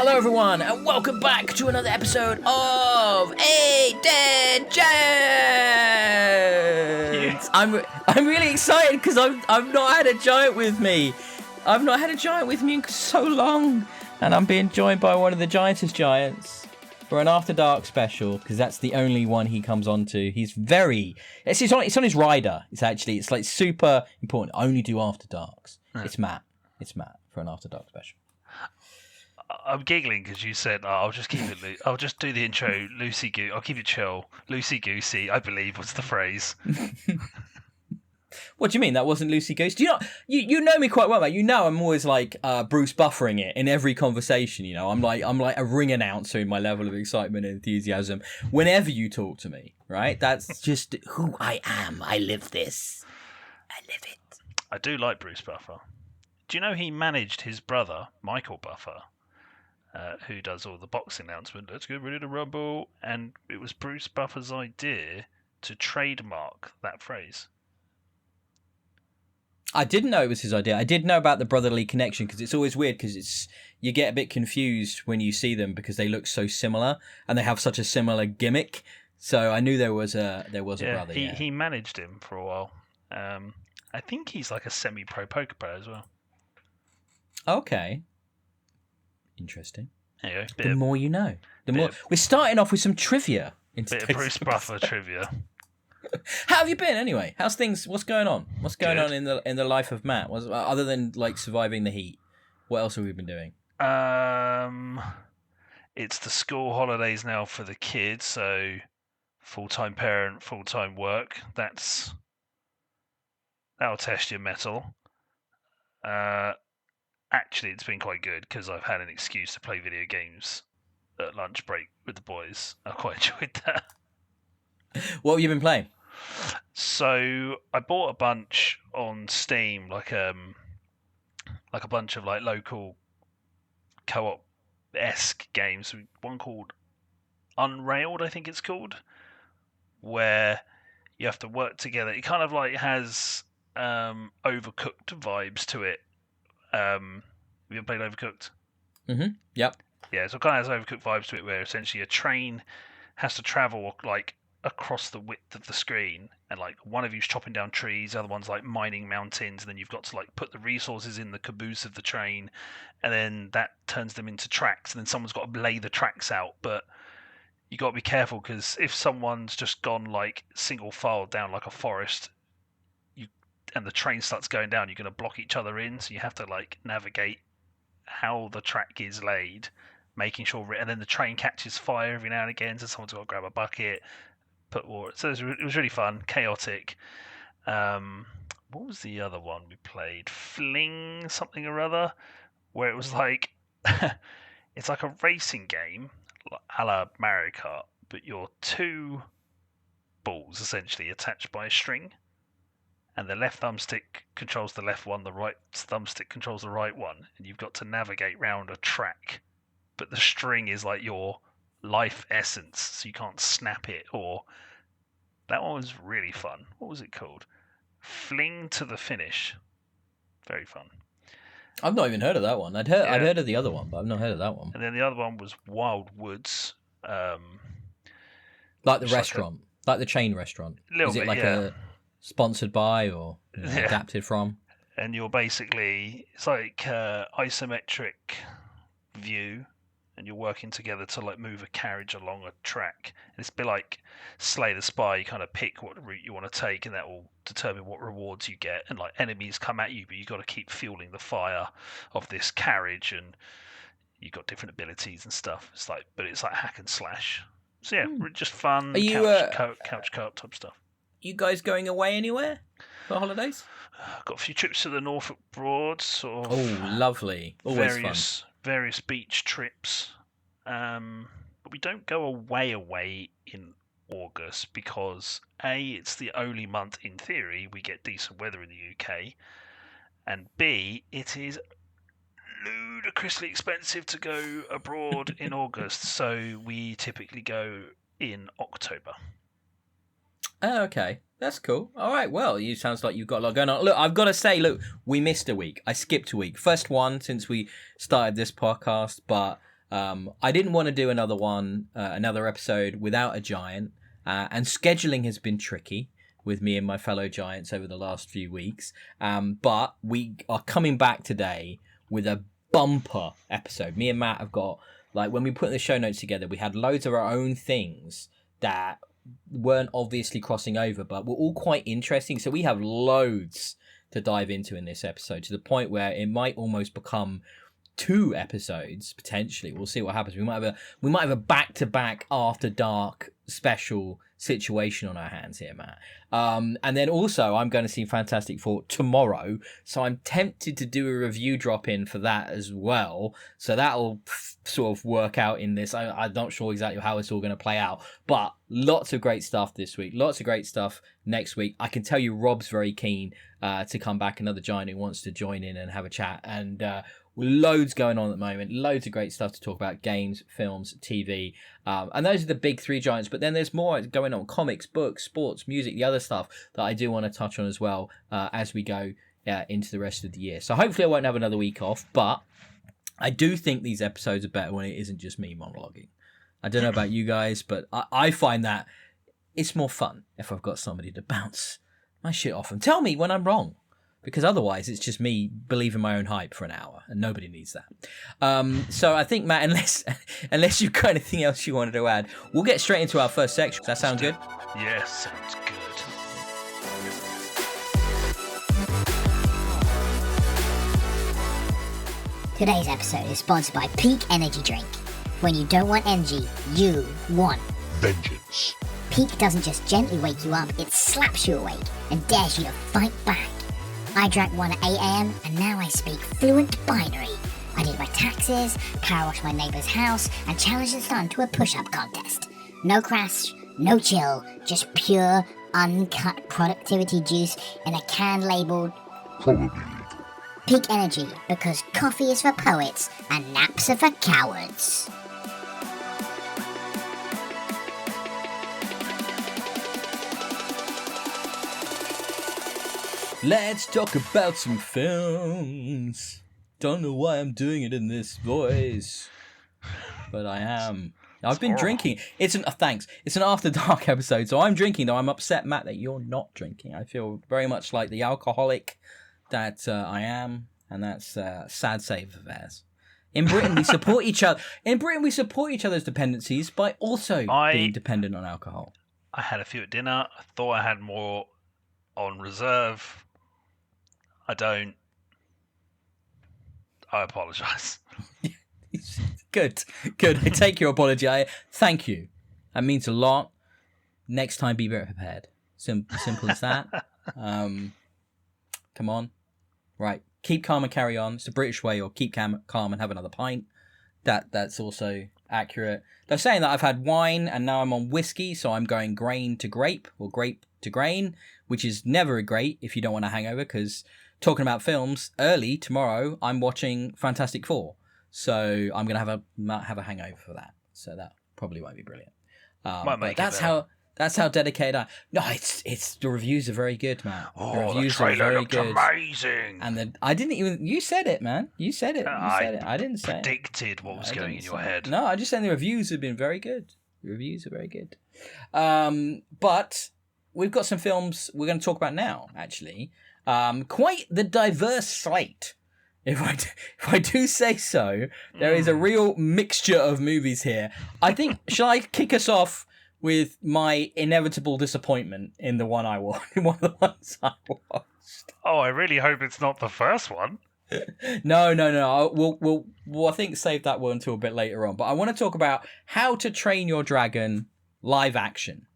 Hello everyone, and welcome back to another episode of A Dead Giant. I'm really excited because I've not had a giant with me. I've not had a giant with me in so long, and I'm being joined by one of the giantest giants for an After Dark special because that's the only one he comes on to. It's on his rider. It's like super important. I only do After Darks. Right. It's Matt for an After Dark special. I'm giggling because you said, I'll just keep it. I'll just do the intro, loosey goosey. I'll keep it chill, loosey goosey. I believe was the phrase. What do you mean that wasn't loosey goosey? Do you not? You know me quite well, mate. You know I'm always like Bruce buffering it in every conversation. You know, I'm like a ring announcer in my level of excitement and enthusiasm whenever you talk to me. Right? That's just who I am. I live this. I live it. I do like Bruce Buffer. Do you know he managed his brother Michael Buffer? Who does all the boxing announcement, let's get ready to rumble, and it was Bruce Buffer's idea to trademark that phrase. I didn't know it was his idea. I did know about the brotherly connection because it's always weird because you get a bit confused when you see them because they look so similar and they have such a similar gimmick. So I knew there was a brother. He managed him for a while. I think he's like a semi-pro poker player as well. Okay. Interesting. There you go. The more you know. We're starting off with some trivia. Bit of Bruce Buffer trivia. How have you been anyway? How's things? What's going on? What's going on in the life of Matt? Other than like surviving the heat, what else have we been doing? It's the school holidays now for the kids, so full-time parent, full-time work. That'll test your mettle. Actually, it's been quite good because I've had an excuse to play video games at lunch break with the boys. I quite enjoyed that. What have you been playing? So I bought a bunch on Steam, like a bunch of like local co-op-esque games. One called Unrailed, I think it's called, where you have to work together. It kind of like has Overcooked vibes to it. Have you ever played Overcooked? Mm-hmm. Yep. Yeah, so it kind of has Overcooked vibes to it, where essentially a train has to travel like across the width of the screen, and like one of you's chopping down trees, the other one's like mining mountains, and then you've got to like put the resources in the caboose of the train, and then that turns them into tracks, and then someone's got to lay the tracks out. But you got to be careful because if someone's just gone like single file down like a forest, and the train starts going down, you're going to block each other in, so you have to like navigate how the track is laid, making sure, and then the train catches fire every now and again, so someone's got to grab a bucket, put water. So it was really fun, chaotic. What was the other one we played? Fling something or other, where it was like it's like a racing game, a la Mario Kart, but you're two balls essentially attached by a string. And the left thumbstick controls the left one, the right thumbstick controls the right one, and you've got to navigate round a track. But the string is like your life essence, so you can't snap it. Or that one was really fun. What was it called? Fling to the Finish. Very fun. I've not even heard of that one. I'd heard of the other one, but I've not heard of that one. And then the other one was Wild Woods. Like the restaurant, like the chain restaurant. Is it like a sponsored by or adapted from? And you're basically, it's like isometric view, and you're working together to like move a carriage along a track. And it's a bit like Slay the Spy. You kind of pick what route you want to take, and that will determine what rewards you get. And like enemies come at you, but you've got to keep fueling the fire of this carriage, and you've got different abilities and stuff. It's like hack and slash. So yeah, just fun. Are you couch co-op type stuff? You guys going away anywhere for holidays? Got a few trips to the Norfolk Broads. Sort of. Oh, lovely! Always fun. Various beach trips, but we don't go away in August because it's the only month in theory we get decent weather in the UK, and B, it is ludicrously expensive to go abroad in August, so we typically go in October. Oh, okay. That's cool. All right. Well, you sounds like you've got a lot going on. Look, I've got to say, we missed a week. I skipped a week. First one since we started this podcast, but I didn't want to do another episode without a giant, and scheduling has been tricky with me and my fellow giants over the last few weeks. But we are coming back today with a bumper episode. Me and Matt have got, like, when we put the show notes together, we had loads of our own things that weren't obviously crossing over, but were all quite interesting. So we have loads to dive into in this episode, to the point where it might almost become 2 episodes potentially. We'll see what happens. We might have a back-to-back After Dark special situation on our hands here, Matt. And then also I'm going to see Fantastic Four tomorrow, so I'm tempted to do a review drop in for that as well. So that'll sort of work out in this. I'm not sure exactly how it's all going to play out, but lots of great stuff this week, lots of great stuff next week. I can tell you Rob's very keen to come back, another giant who wants to join in and have a chat, and loads going on at the moment, loads of great stuff to talk about: games, films, TV, and those are the big 3 giants. But then there's more going on: comics, books, sports, music, the other stuff that I do want to touch on as well as we go into the rest of the year. So hopefully I won't have another week off, but I do think these episodes are better when it isn't just me monologuing. I don't know about you guys, but I find that it's more fun if I've got somebody to bounce my shit off and tell me when I'm wrong. Because otherwise it's just me believing my own hype for an hour, and nobody needs that. So I think, Matt, unless you've got anything else you wanted to add, we'll get straight into our first section. Does that sound good? Yes, sounds good. Today's episode is sponsored by Peak Energy Drink. When you don't want energy, you want vengeance. Peak doesn't just gently wake you up, it slaps you awake and dares you to fight back. I drank one at 8 a.m. and now I speak fluent binary. I did my taxes, power washed my neighbour's house, and challenged the sun to a push-up contest. No crash, no chill, just pure, uncut productivity juice in a can labelled Probably. Peak Energy, because coffee is for poets and naps are for cowards. Let's talk about some films. Don't know why I'm doing it in this voice, but I am. I've been drinking. It's an After Dark episode, so I'm drinking. Though I'm upset, Matt, that you're not drinking. I feel very much like the alcoholic that I am, and that's a sad state of affairs. In Britain, we support each other. In Britain, we support each other's dependencies by also being dependent on alcohol. I had a few at dinner. I thought I had more on reserve. I don't. I apologise. Good. I take your apology. Thank you. That means a lot. Next time, be better prepared. Simple as that. Come on. Right. Keep calm and carry on. It's the British way, or keep calm and have another pint. That's also accurate. They're saying that I've had wine and now I'm on whiskey, so I'm going grain to grape or grape to grain, which is never great if you don't want a hangover, because talking about films, early tomorrow I'm watching Fantastic Four, so I'm going to have a hangover for that. So that probably won't be brilliant. But that's how dedicated I am. No, it's the reviews are very good, man. The reviews are very good. Amazing. And I didn't even. You said it, man. You said it. I didn't say it. Predicted what was going in your head. No, I just said the reviews have been very good. The reviews are very good. But we've got some films we're going to talk about now. Actually, quite the diverse slate. If I do say so, there is a real mixture of movies here. I think. Shall I kick us off with my inevitable disappointment in the one I watched? One of the ones I watched. Oh, I really hope it's not the first one. No. We'll I think save that one until a bit later on. But I want to talk about How to Train Your Dragon live action.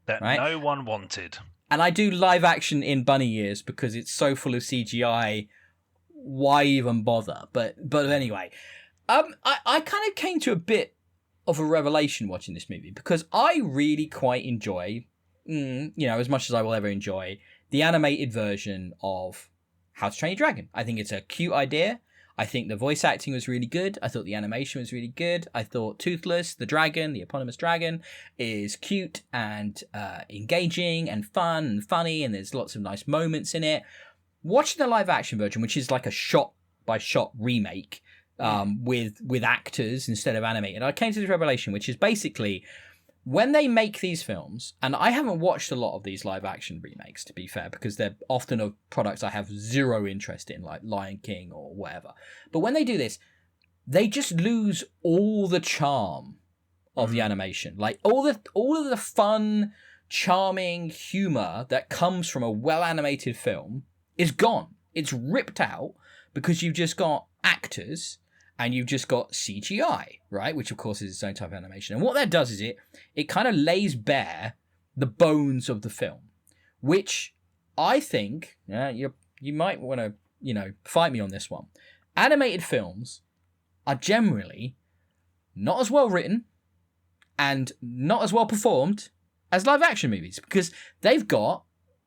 That no one wanted. And I do live action in bunny ears because it's so full of CGI. Why even bother? But anyway, I kind of came to a bit of a revelation watching this movie, because I really quite enjoy, as much as I will ever enjoy, the animated version of How to Train Your Dragon. I think it's a cute idea. I think the voice acting was really good. I thought the animation was really good. I thought Toothless, the dragon, the eponymous dragon, is cute and engaging and fun and funny, and there's lots of nice moments in it. Watching the live action version, which is like a shot-by-shot remake, with actors instead of animated. I came to this revelation, which is basically when they make these films, and I haven't watched a lot of these live action remakes, to be fair, because they're often of products I have zero interest in, like Lion King or whatever. But when they do this, they just lose all the charm of the animation. Like all of the fun, charming humor that comes from a well animated film is gone. It's ripped out because you've just got actors and you've just got CGI, right? Which of course is its own type of animation. And what that does is it kind of lays bare the bones of the film, which I think you might want to fight me on this one. Animated films are generally not as well written and not as well performed as live action movies because they've got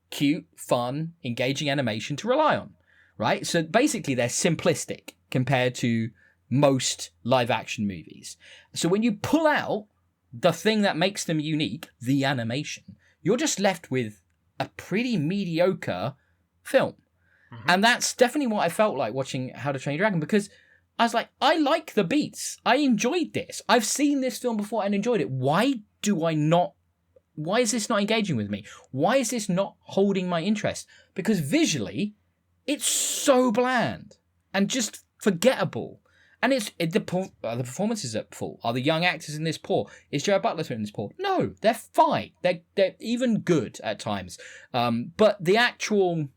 cute, fun, engaging animation to rely on, right? So basically they're simplistic compared to most live action movies. So when you pull out the thing that makes them unique, the animation, you're just left with a pretty mediocre film. Mm-hmm. And that's definitely what I felt like watching How to Train Your Dragon, because I was like, I like the beats. I enjoyed this. I've seen this film before and enjoyed it. Why is this not engaging with me? Why is this not holding my interest? Because visually, it's so bland and just forgettable. And the performances are poor. Are the young actors in this poor? Is Jared Butler in this poor? No, they're fine. They're even good at times. But the actual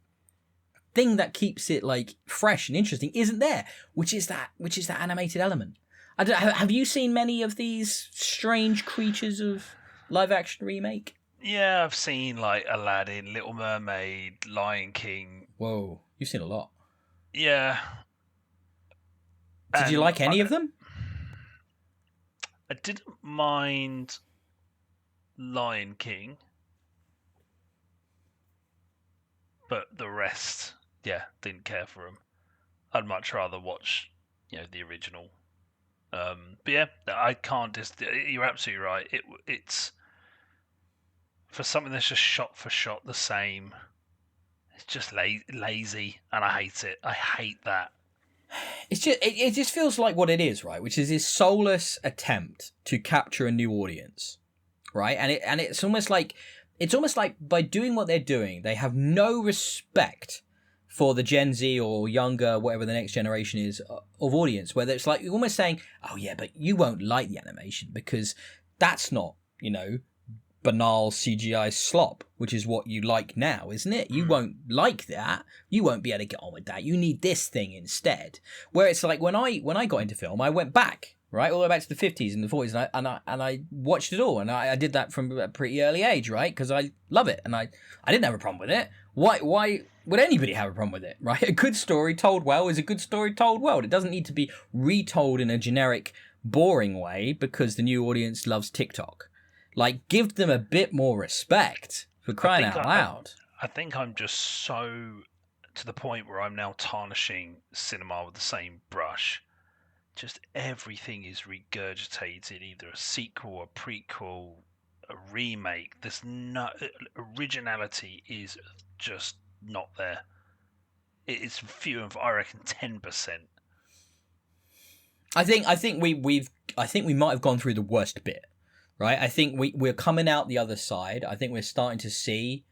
thing that keeps it like fresh and interesting isn't there, which is that animated element. Have you seen many of these strange creatures of live action remake? Yeah, I've seen like Aladdin, Little Mermaid, Lion King. Whoa, you've seen a lot. Yeah. Did you like any of them? I didn't mind Lion King, but the rest, didn't care for them. I'd much rather watch, the original. But yeah, I can't. You're absolutely right. It's for something that's just shot for shot the same. It's just lazy, and I hate it. I hate that. It's just it just feels like what it is, right? Which is this soulless attempt to capture a new audience, right? And it's almost like by doing what they're doing, they have no respect for the Gen Z or younger, whatever the next generation is of audience. Where it's like you're almost saying, "Oh yeah, but you won't like the animation because that's not, banal CGI slop, which is what you like now, isn't it? You won't like that. You won't be able to get on with that. You need this thing instead." Where it's like when I got into film, I went back, right, all the way back to the 50s and the 40s, and I watched it all, and I did that from a pretty early age, right? Because I love it, and I didn't have a problem with it. Why would anybody have a problem with it, right? A good story told well is a good story told well. It doesn't need to be retold in a generic, boring way because the new audience loves TikTok. Like, give them a bit more respect, for crying out loud. I think I'm just so to the point where I'm now tarnishing cinema with the same brush. Just everything is regurgitated, either a sequel, a prequel, a remake. There's no originality is just not there. It's few and I reckon 10%. I think we might have gone through the worst bit. Right, I think we're coming out the other side. I think we're starting to see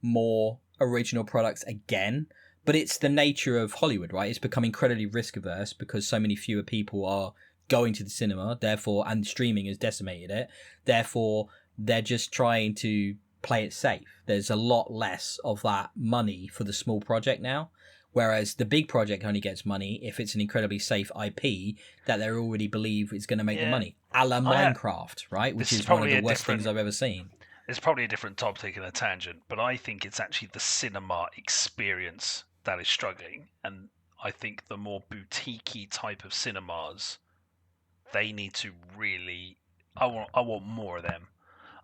more original products again, but it's the nature of Hollywood, right? It's become incredibly risk averse because so many fewer people are going to the cinema, therefore, and streaming has decimated it. Therefore, they're just trying to play it safe. There's a lot less of that money for the small project now. Whereas the big project only gets money if it's an incredibly safe IP that they already believe is going to make the money. A la Minecraft, right? Which is one of the worst things I've ever seen. It's probably a different topic and a tangent, but I think it's actually the cinema experience that is struggling. And I think the more boutique-y type of cinemas, they need to really... I want more of them.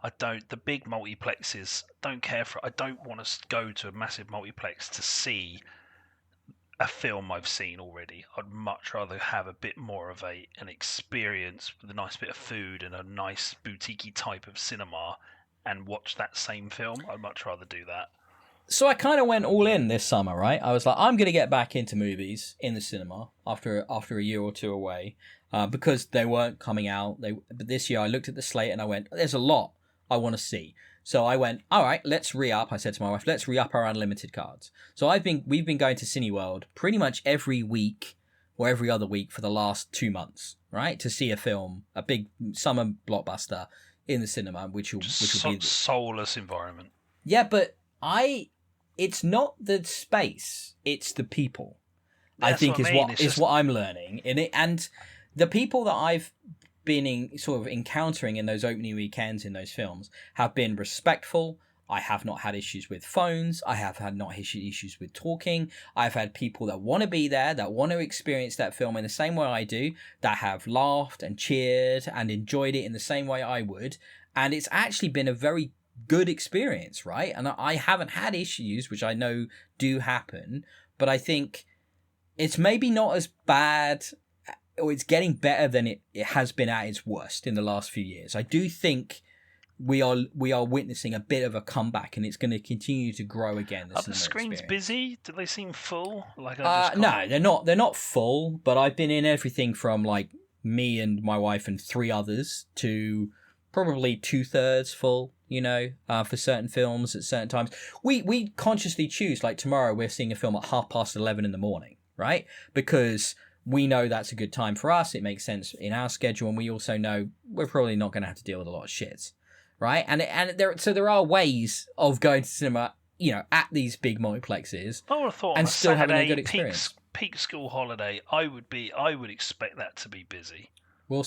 The big multiplexes, don't care for it. I don't want to go to a massive multiplex to see a film I've seen already. I'd much rather have a bit more of an experience with a nice bit of food and a nice boutique-y type of cinema and watch that same film. I'd much rather do that. So I kind of went all in this summer, right? I was like, I'm going to get back into movies in the cinema after a year or two away, because they weren't coming out. But this year I looked at the slate and I went, there's a lot I want to see. So I went, all right, let's re-up. I said to my wife, let's re-up our unlimited cards. So we've been going to Cineworld pretty much every week or every other week for the last 2 months, right? To see a film, a big summer blockbuster in the cinema, which will be soulless environment. Yeah, but it's not the space, it's the people. That's I think what is what I'm learning in it, and the people that I've been sort of encountering in those opening weekends in those films have been respectful. I have not had issues with phones. I have had not issues with talking. I've had people that want to be there, that want to experience that film in the same way I do, that have laughed and cheered and enjoyed it in the same way I would. And it's actually been a very good experience, right? And I haven't had issues, which I know do happen, but I think it's maybe not as bad, or it's getting better than it has been at its worst in the last few years. I do think we are witnessing a bit of a comeback, and it's going to continue to grow again. Are the screens busy? Do they seem full? No, they're not full. But I've been in everything from like me and my wife and 3 others to probably 2/3 full. For certain films at certain times, we consciously choose. Like tomorrow, we're seeing a film at 11:30 in the morning, right? Because we know that's a good time for us. It makes sense in our schedule, and we also know we're probably not going to have to deal with a lot of shit, right? And there are ways of going to cinema, at these big multiplexes, I would have thought and still Saturday, having a good experience. Peak school holiday, I would expect that to be busy. We'll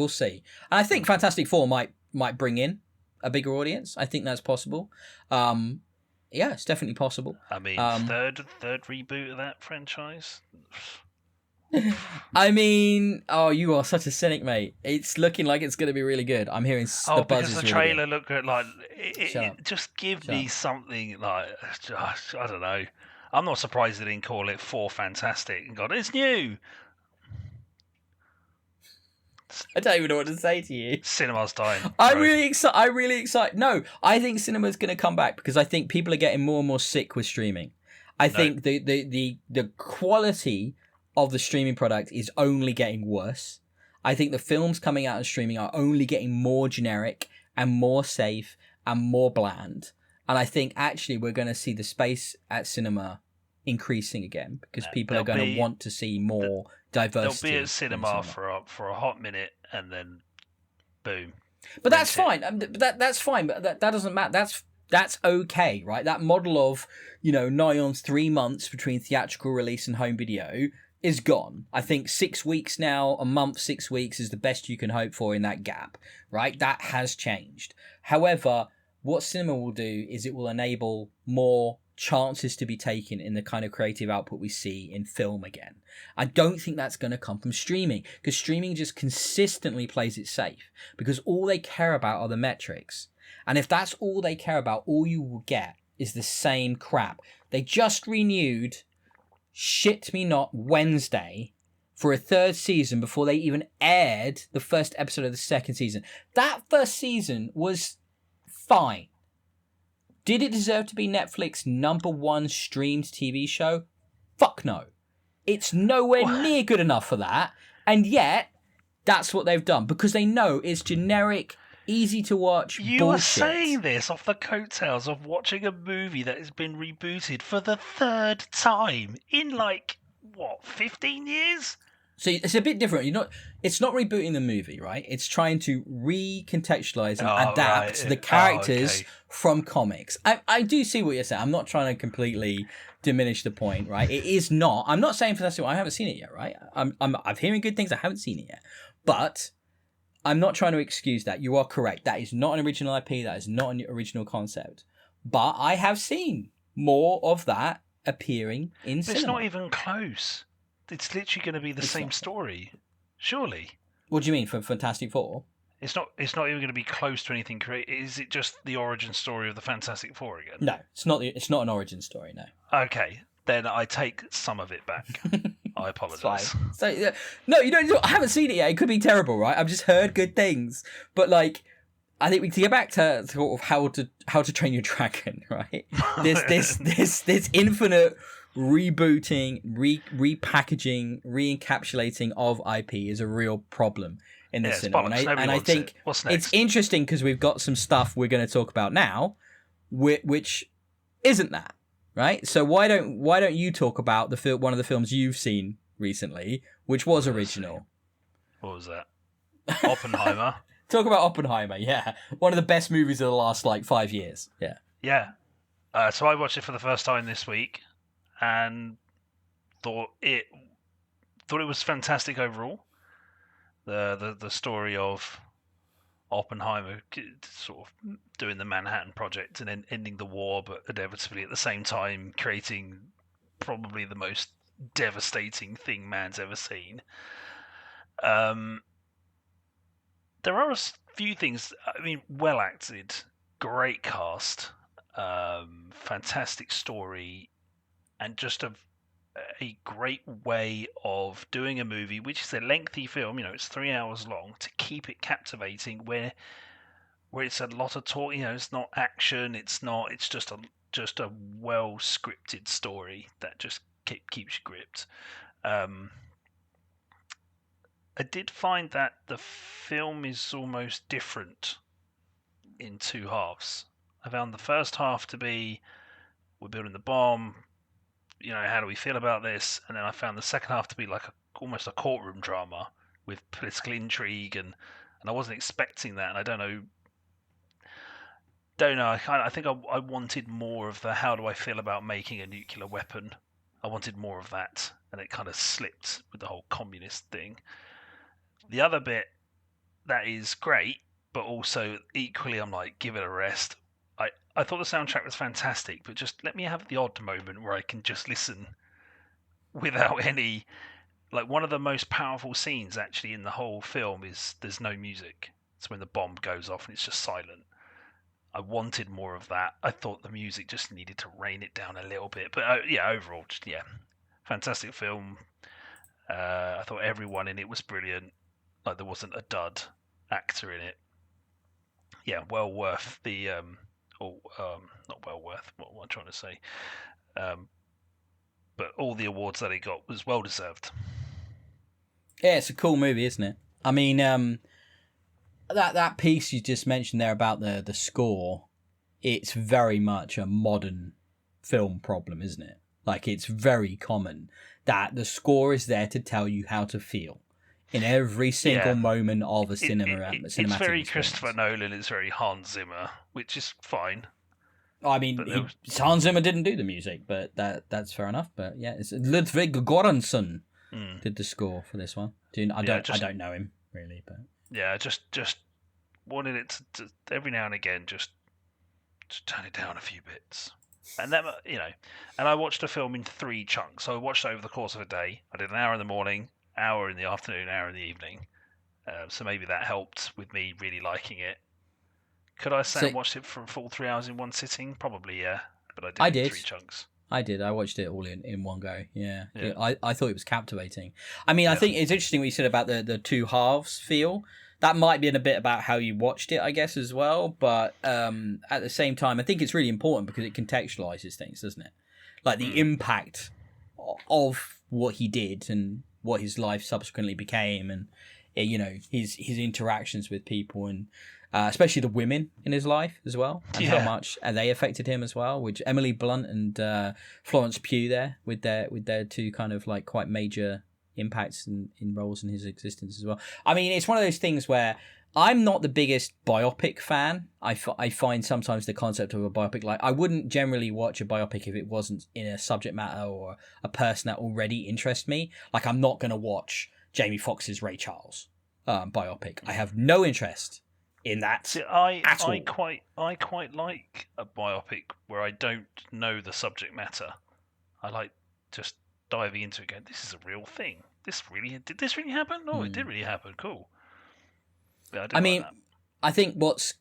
see. And I think Fantastic Four might bring in a bigger audience. I think that's possible. Yeah, it's definitely possible. I mean, third reboot of that franchise. I mean, you are such a cynic, mate. It's looking like it's going to be really good. I'm hearing the buzz because is the really trailer good. looked good. Like, just give me something like, I don't know. I'm not surprised they didn't call it Four Fantastic and God, it's new. I don't even know what to say to you. Cinema's dying. I'm really excited. No, I think cinema's going to come back because I think people are getting more and more sick with streaming. I think the quality of the streaming product is only getting worse. I think the films coming out on streaming are only getting more generic and more safe and more bland. And I think actually we're going to see the space at cinema increasing again because people are going to want to see more diversity. They'll be at cinema for a hot minute and then boom. But that's fine. That's fine. But that doesn't matter. That's okay, right? That model of nigh on 3 months between theatrical release and home video is gone. I think 6 weeks now, a month, 6 weeks is the best you can hope for in that gap, right? That has changed. However, what cinema will do is it will enable more chances to be taken in the kind of creative output we see in film again. I don't think that's going to come from streaming because streaming just consistently plays it safe because all they care about are the metrics. And if that's all they care about, all you will get is the same crap. They just renewed Shit Me Not Wednesday for a 3rd season before they even aired the first episode of the 2nd season. That first season was fine. Did it deserve to be Netflix's #1 streamed TV show? Fuck no. It's nowhere near good enough for that. And yet, that's what they've done. Because they know it's generic, easy to watch You bullshit. are saying this off the coattails of watching a movie that has been rebooted for the 3rd time in 15 years? So it's a bit different. It's not rebooting the movie, right? It's trying to recontextualize and adapt the characters from comics. I do see what you're saying. I'm not trying to completely diminish the point, right? It is not. I'm not saying Fantastic Four. I haven't seen it yet, right? I'm hearing good things. I haven't seen it yet, but I'm not trying to excuse that. You are correct. That is not an original IP. That is not an original concept. But I have seen more of that appearing in cinema. It's not even close. It's literally going to be the same story, surely. What do you mean for Fantastic Four? It's not even going to be close to anything creative. Is it just the origin story of the Fantastic Four again? No, it's not. It's not an origin story. No. Okay, then I take some of it back. I apologise. So no, you don't. I haven't seen it yet. It could be terrible, right? I've just heard good things, but I think we to get back to sort of how to train your dragon, right? This infinite rebooting, repackaging, re-encapsulating of IP is a real problem in the cinema. And I think it's interesting because we've got some stuff we're going to talk about now, which isn't that, right? So why don't you talk about one of the films you've seen recently, which was original? What was that? Oppenheimer. Talk about Oppenheimer, yeah. One of the best movies of the last, 5 years, yeah. Yeah. So I watched it for the first time this week and thought it was fantastic overall. The story of Oppenheimer sort of doing the Manhattan Project and then ending the war, but inevitably at the same time creating probably the most devastating thing man's ever seen. There are a few things. I mean, well acted, great cast, fantastic story, and just a great way of doing a movie, which is a lengthy film. It's 3 hours long, to keep it captivating. Where it's a lot of talk. It's not action. It's just a well scripted story that just keeps you gripped. I did find that the film is almost different in two halves. I found the first half to be, we're building the bomb, how do we feel about this? And then I found the second half to be like almost a courtroom drama with political intrigue, and I wasn't expecting that, and I don't know. I think I wanted more of the how do I feel about making a nuclear weapon. I wanted more of that, and it kind of slipped with the whole communist thing. The other bit that is great, but also equally I'm like, give it a rest. I thought the soundtrack was fantastic, but just let me have the odd moment where I can just listen without any... Like, one of the most powerful scenes actually in the whole film is there's no music. It's when the bomb goes off and it's just silent. I wanted more of that. I thought the music just needed to rein it down a little bit. But overall, fantastic film. I thought everyone in it was brilliant. Like, there wasn't a dud actor in it. Yeah, well worth the not well worth. What am I trying to say? But all the awards that he got was well deserved. Yeah, it's a cool movie, isn't it? I mean, that piece you just mentioned there about the score, it's very much a modern film problem, isn't it? Like, it's very common that the score is there to tell you how to feel in every single moment of a cinematic It's very experience. Christopher Nolan, it's very Hans Zimmer, which is fine. I mean, Hans Zimmer didn't do the music, but that's fair enough. But yeah, it's Ludwig Göransson did the score for this one. I don't know him really, but yeah, just wanted it to every now and again just turn it down a few bits. And that, and I watched a film in 3 chunks. So I watched it over the course of a day. I did an hour in the morning, hour in the afternoon, hour in the evening. So maybe that helped with me really liking it. Could I say I watched it for a full 3 hours in one sitting? Probably, yeah. But I did it in 3 chunks. I did. I watched it all in one go. Yeah. I thought it was captivating. I mean, I think it's interesting what you said about the two halves feel. That might be a bit about how you watched it, I guess, as well. But at the same time, I think it's really important because it contextualizes things, doesn't it? Like the impact of what he did and what his life subsequently became, and his interactions with people, and especially the women in his life as well, and how much they affected him as well. Which Emily Blunt and Florence Pugh there with their two kind of like quite major impacts in roles in his existence as well. I mean, it's one of those things where I'm not the biggest biopic fan. I find sometimes the concept of a biopic, like, I wouldn't generally watch a biopic if it wasn't in a subject matter or a person that already interests me. Like, I'm not going to watch Jamie Foxx's Ray Charles biopic. I have no interest in that. See, I quite like a biopic where I don't know the subject matter. I like just diving into it, going, this is a real thing. Did this really happen? Oh, it did really happen. Cool. Yeah, I mean, I think what's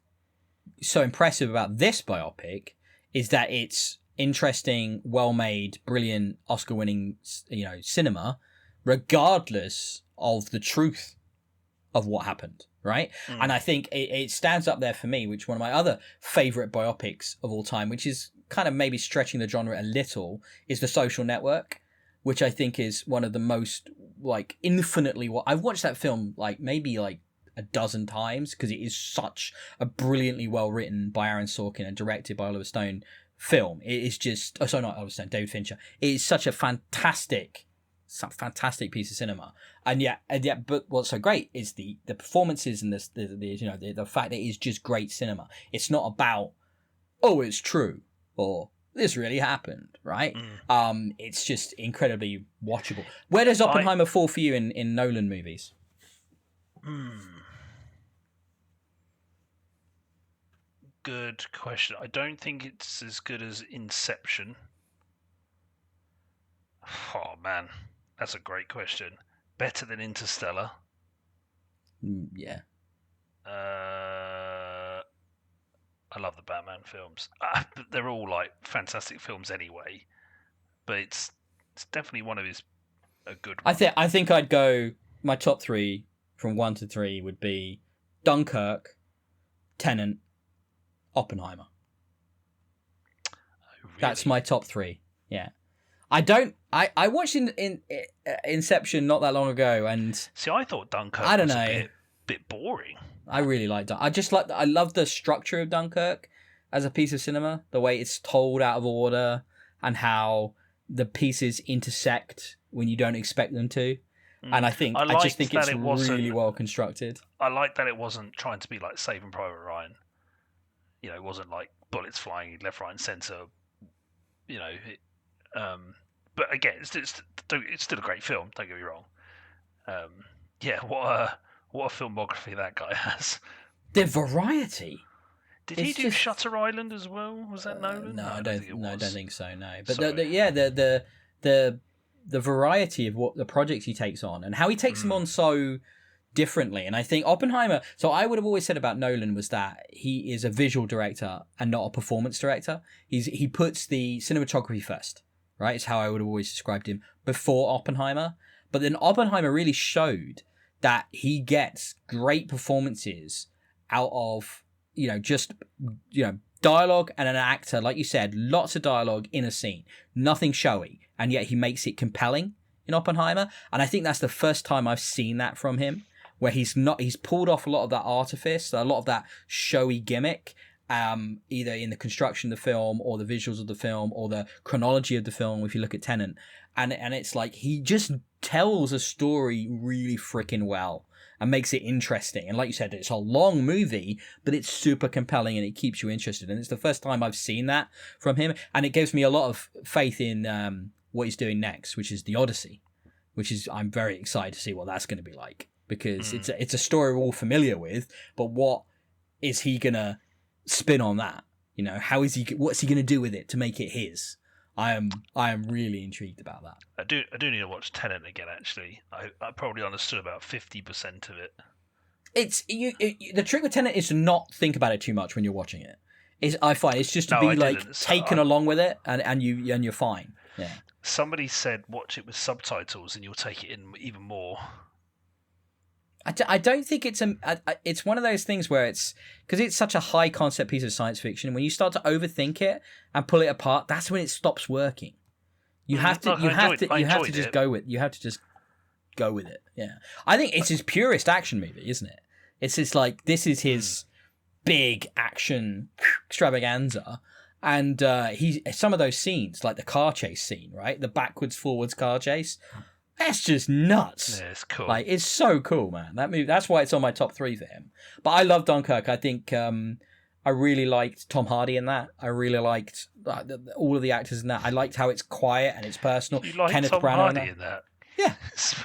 so impressive about this biopic is that it's interesting, well-made, brilliant, Oscar-winning, cinema, regardless of the truth of what happened, right? And I think it stands up there for me, which one of my other favorite biopics of all time, which is kind of maybe stretching the genre a little, is The Social Network, which I think is one of the most like infinitely what I've watched that film like maybe like a dozen times because it is such a brilliantly well written by Aaron Sorkin and directed by Oliver Stone film. It is just not Oliver Stone, David Fincher. It is such a fantastic piece of cinema, and yet, but what's so great is the performances and the fact that it is just great cinema. It's not about it's true or this really happened, right? It's just incredibly watchable. Where does Oppenheimer fall for you in Nolan movies? Good question. I don't think it's as good as Inception. Oh man, that's a great question. Better than Interstellar? Yeah. I love the Batman films. They're all like fantastic films anyway, but it's definitely one of a good one. I think I'd go. My top three from 1 to 3 would be Dunkirk, Tenet, Oppenheimer. Oh, really? That's my top 3. Yeah. I watched Inception not that long ago, and see, I thought Dunkirk was a bit boring. I really like Dunkirk. I love the structure of Dunkirk as a piece of cinema, the way it's told out of order, and how the pieces intersect when you don't expect them to. And I just think it's really well constructed. I like that it wasn't trying to be like Saving Private Ryan. You know, it wasn't like bullets flying left, right, and centre. You know, but again, it's still a great film. Don't get me wrong. What a filmography that guy has. The variety. Did he do Shutter Island as well? Was that Nolan? No, I don't think so. No, but the variety of what the projects he takes on and how he takes them on so differently. And I think Oppenheimer. So I would have always said about Nolan was that he is a visual director and not a performance director. He puts the cinematography first, right? It's how I would have always described him before Oppenheimer. But then Oppenheimer really showed that he gets great performances out of, just dialogue and an actor, like you said, lots of dialogue in a scene, nothing showy, and yet he makes it compelling in Oppenheimer. And I think that's the first time I've seen that from him, where he's pulled off a lot of that artifice, a lot of that showy gimmick, either in the construction of the film or the visuals of the film or the chronology of the film, if you look at Tenet. And it's like he just tells a story really freaking well and makes it interesting. And like you said, it's a long movie, but it's super compelling and it keeps you interested. And it's the first time I've seen that from him. And it gives me a lot of faith in what he's doing next, which is The Odyssey, I'm very excited to see what that's going to be like, because it's a story we're all familiar with, but what is he going to spin on that? What's he going to do with it to make it his? I am really intrigued about that. I do need to watch Tenet again. Actually, I probably understood about 50% of it. The trick with Tenet is to not think about it too much when you're watching it. I find it's just to be taken along with it, and you're fine. Yeah. Somebody said watch it with subtitles and you'll take it in even more. I don't think it's one of those things where it's because it's such a high concept piece of science fiction. When you start to overthink it and pull it apart, that's when it stops working. You have to just go with it. Yeah, I think it's his purest action movie, isn't it? It's just like this is his big action extravaganza, and some of those scenes, like the car chase scene, right, the backwards forwards car chase. That's just nuts. Yeah, it's cool. Like, it's so cool, man. That movie. That's why it's on my top 3 for him. But I love Dunkirk. I think I really liked Tom Hardy in that. I really liked all of the actors in that. I liked how it's quiet and it's personal. You like Kenneth Tom Branagh Hardy in that? Yeah. It's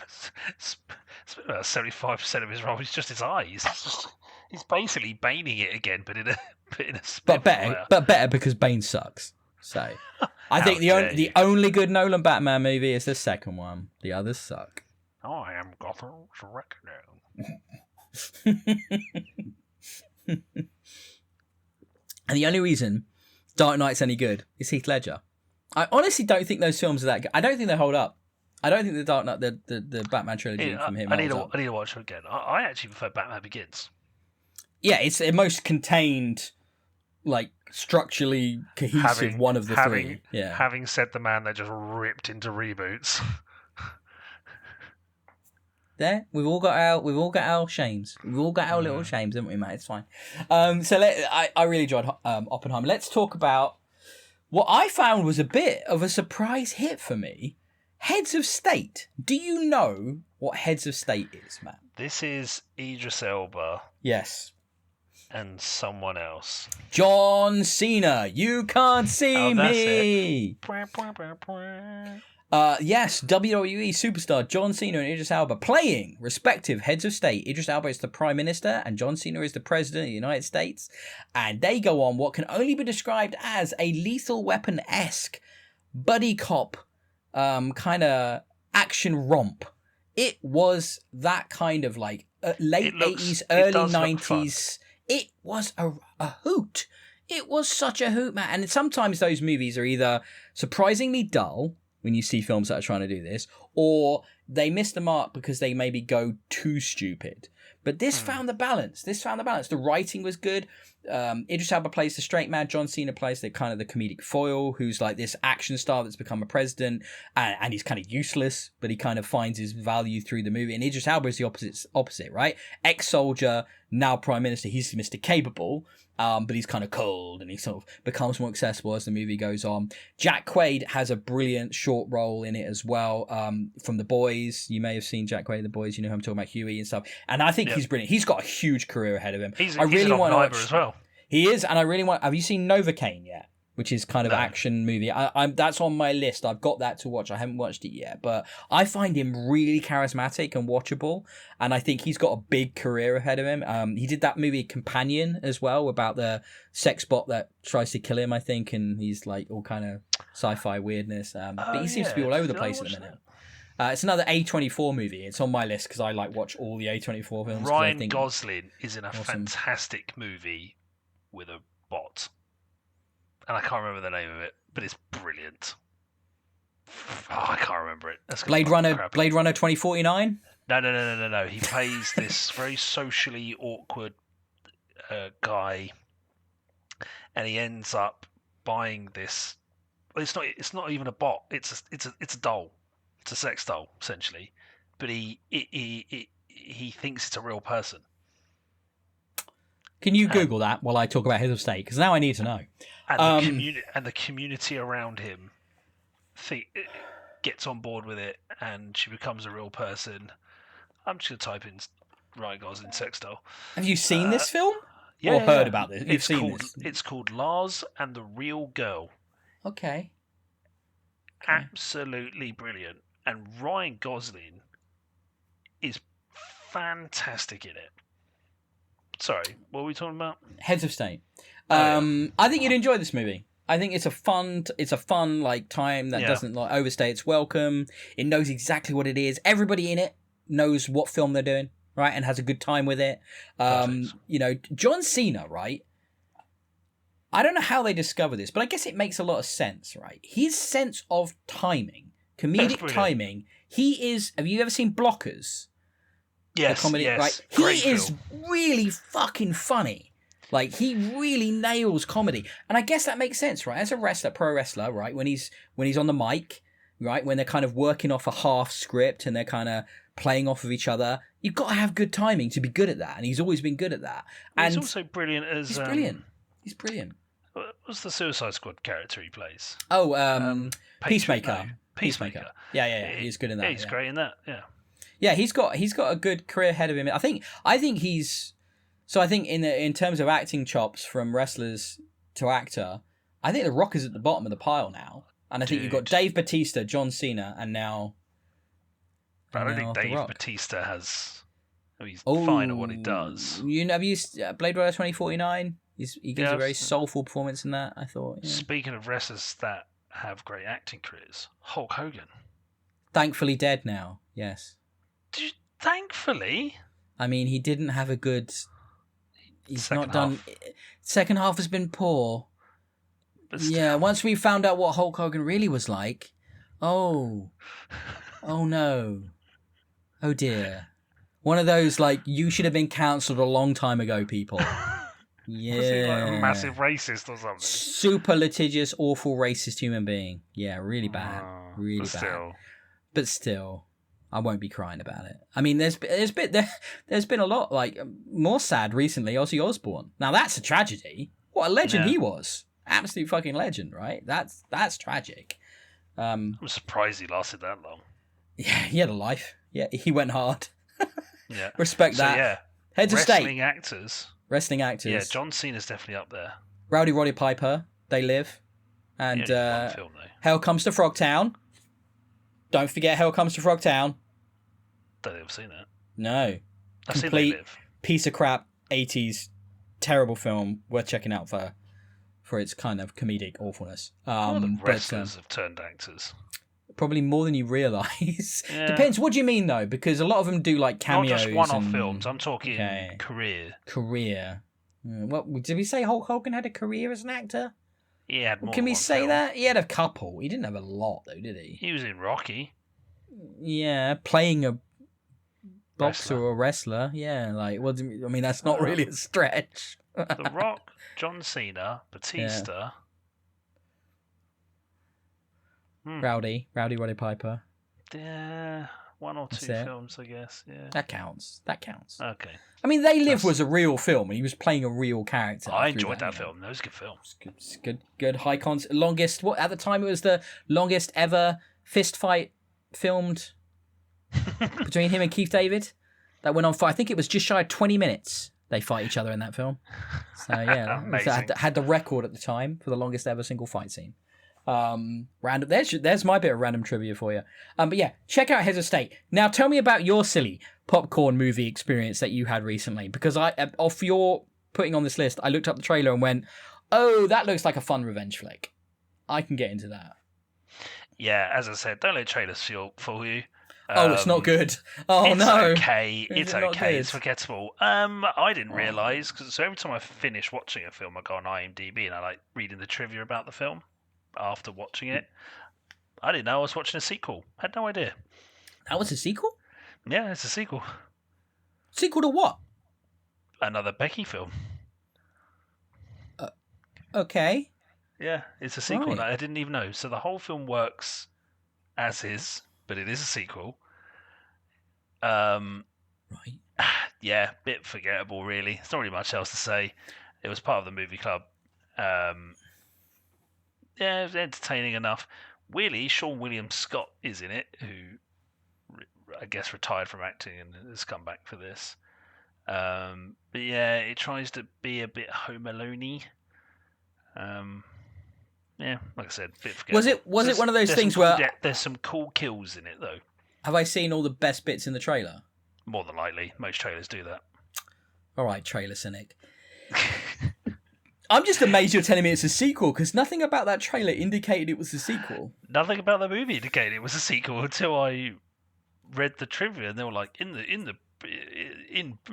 about 75% of his role is just his eyes. He's basically Baning it again, but in a better because Bane sucks. So I think the only good Nolan Batman movie is the second one. The others suck. I am Gotham's Reckoning. And the only reason Dark Knight's any good is Heath Ledger. I honestly don't think those films are that good. I don't think they hold up. I don't think the Dark Knight, the Batman trilogy from him. I need to watch it again. I actually prefer Batman Begins. Yeah, it's the most contained, like structurally cohesive one of the three. Yeah. Having said the man that just ripped into reboots. There, we've all got our shames. We've all got our little shames, haven't we, mate? It's fine. I really enjoyed Oppenheimer. Let's talk about what I found was a bit of a surprise hit for me. Heads of State. Do you know what Heads of State is, Matt? This is Idris Elba. Yes. And someone else. John Cena. You can't see me. Yes, WWE superstar John Cena and Idris Elba playing respective heads of state. Idris Elba is the Prime Minister and John Cena is the President of the United States. And they go on what can only be described as a Lethal Weapon-esque buddy cop kind of action romp. It was that kind of like late 80s, early 90s. It was a hoot. It was such a hoot, man. And sometimes those movies are either surprisingly dull, when you see films that are trying to do this, or they miss the mark because they maybe go too stupid. But this found the balance. The writing was good. Idris Elba plays the straight man. John Cena plays the kind of the comedic foil, who's like this action star that's become a president, and he's kind of useless, but he kind of finds his value through the movie. And Idris Elba is the opposite, right? Ex-soldier, now Prime Minister. He's Mr. Capable, but he's kind of cold, and he sort of becomes more accessible as the movie goes on. Jack Quaid has a brilliant short role in it as well. From The Boys, you may have seen Jack Quaid, The Boys. You know who I'm talking about, Huey and stuff. And I think he's brilliant. He's got a huge career ahead of him. He's an Oppenheimer as well. He is, and I really want. Have you seen Novocaine yet? Which is kind of action movie. I'm that's on my list. I've got that to watch. I haven't watched it yet, but I find him really charismatic and watchable, and I think he's got a big career ahead of him. He did that movie Companion as well about the sex bot that tries to kill him, I think, and he's like all kind of sci-fi weirdness. But he seems to be all over the place at the minute. It's another A24 movie. It's on my list because I watch all the A24 films. Ryan Gosling is in a fantastic movie with a bot. And I can't remember the name of it, but it's brilliant. Oh, I can't remember it. Blade Runner 2049? No. He plays this very socially awkward guy, and he ends up buying this. Well, it's not even a bot. It's a doll. It's a sex doll essentially, but he thinks it's a real person. Can you Google that while I talk about Heads of State? Because now I need to know. And the community around him gets on board with it, and she becomes a real person. I'm just going to type in Ryan Gosling sex doll. Have you seen this film? Or heard about this? You've seen this? It's called Lars and the Real Girl. Okay. Absolutely brilliant. And Ryan Gosling is fantastic in it. Sorry, what were we talking about? Heads of State. I think you'd enjoy this movie. I think it's a fun like time that doesn't like overstay its welcome. It knows exactly what it is. Everybody in it knows what film they're doing, right, and has a good time with it. You know, John Cena, right? I don't know how they discover this, but I guess it makes a lot of sense, right? His sense of timing, comedic timing. He is. Have you ever seen Blockers? Yes, comedy, yes. right? He is really fucking funny. Like, he really nails comedy. And I guess that makes sense, right? As a wrestler, pro wrestler, right? When he's on the mic, right? When they're kind of working off a half script and they're kind of playing off of each other, you've got to have good timing to be good at that. And he's always been good at that. And he's also brilliant as... He's brilliant. He's brilliant. What's the Suicide Squad character he plays? Oh, Peacemaker. No. Peacemaker. Yeah. He's good in that. Yeah, he's great in that, Yeah, he's got a good career ahead of him. I think he's so. I think in terms of acting chops from wrestlers to actor, I think The Rock is at the bottom of the pile now. And I think you've got Dave Bautista, John Cena, and now. But I don't think Dave Bautista has. He's fine at what he does. Have you Blade Runner 2049? He gives a very soulful performance in that. I thought. Yeah. Speaking of wrestlers that have great acting careers, Hulk Hogan. Thankfully dead now. Yes. Thankfully. I mean, he didn't have a good... He's not done... Second half has been poor. Yeah, once we found out what Hulk Hogan really was like... Oh. Oh no. Oh dear. One of those, like, you should have been cancelled a long time ago, people. Yeah. Was he like a massive racist or something? Super litigious, awful, racist human being. Yeah, really bad. Really but bad. still. But still, I won't be crying about it. I mean, there's been a lot, like, more sad recently, Ozzy Osbourne. Now, that's a tragedy. What a legend he was. Absolute fucking legend, right? That's tragic. I'm surprised he lasted that long. Yeah, he had a life. Yeah, he went hard. Yeah. Respect So, that. yeah. Heads of Wrestling state. actors. Wrestling actors. Yeah, John Cena's definitely up there. Rowdy Roddy Piper. They live. And He only did one film, though. Hell Comes to Frogtown. Don't forget Hell Comes to Frogtown. Don't think I've seen that. No. I've seen They Complete Live. piece of crap 80s terrible film worth checking out for its kind of comedic awfulness. A lot of wrestlers have turned actors. Probably more than you realise. Yeah. Depends. What do you mean though? Because a lot of them do like cameos. Not just one-off and... films. I'm talking career. Career. What did we say? Hulk Hogan had a career as an actor? He had more Can than we one say film. that? He had a couple. He didn't have a lot though, did he? He was in Rocky. Yeah, playing a boxer Wrestler. or wrestler. Yeah, like what? I mean, that's not really a stretch. The Rock, John Cena, Batista. Rowdy Roddy Piper. Yeah, one or two That's it. films, I guess. Yeah. That counts. Okay. I mean, They Live was a real film, and he was playing a real character. I through enjoyed that you know. film. That was a good film. It's good. High longest. What at the time it was the longest ever fist fight filmed between him and Keith David. That went on for I think it was just shy of 20 minutes. They fight each other in that film. So yeah, Amazing. had the record at the time for the longest ever single fight scene. Random. There's my bit of random trivia for you. But yeah, check out Heads of State. Now tell me about your silly popcorn movie experience that you had recently, because off your putting on this list, I looked up the trailer and went, oh, that looks like a fun revenge flick. I can get into that. Yeah, as I said, don't let trailers fool you. Oh, it's not good. Oh it's no. Okay. Is It's it not okay. good? It's forgettable. I didn't realise because every time I finish watching a film, I go on IMDb and I like reading the trivia about the film after watching it. I didn't know I was watching a sequel. Had no idea. That was a sequel? Yeah, it's a sequel. Sequel to what? Another Becky film. Okay. Yeah, it's a sequel. Right. I didn't even know. So the whole film works as is, but it is a sequel. Right. Yeah, bit forgettable, really. There's not really much else to say. It was part of the movie club. Yeah, it was entertaining enough. Weirdly, Sean William Scott is in it, who I guess retired from acting and has come back for this. But yeah, it tries to be a bit Home Alone-y. Yeah, like I said, bit forgettable. Was it one of those things where there's some cool kills in it though? have I seen all the best bits in the trailer? More than likely, most trailers do that. All right, trailer cynic. I'm just amazed you're telling me it's a sequel because nothing about that trailer indicated it was a sequel. Nothing about the movie indicated it was a sequel until I read the trivia, and they were like, in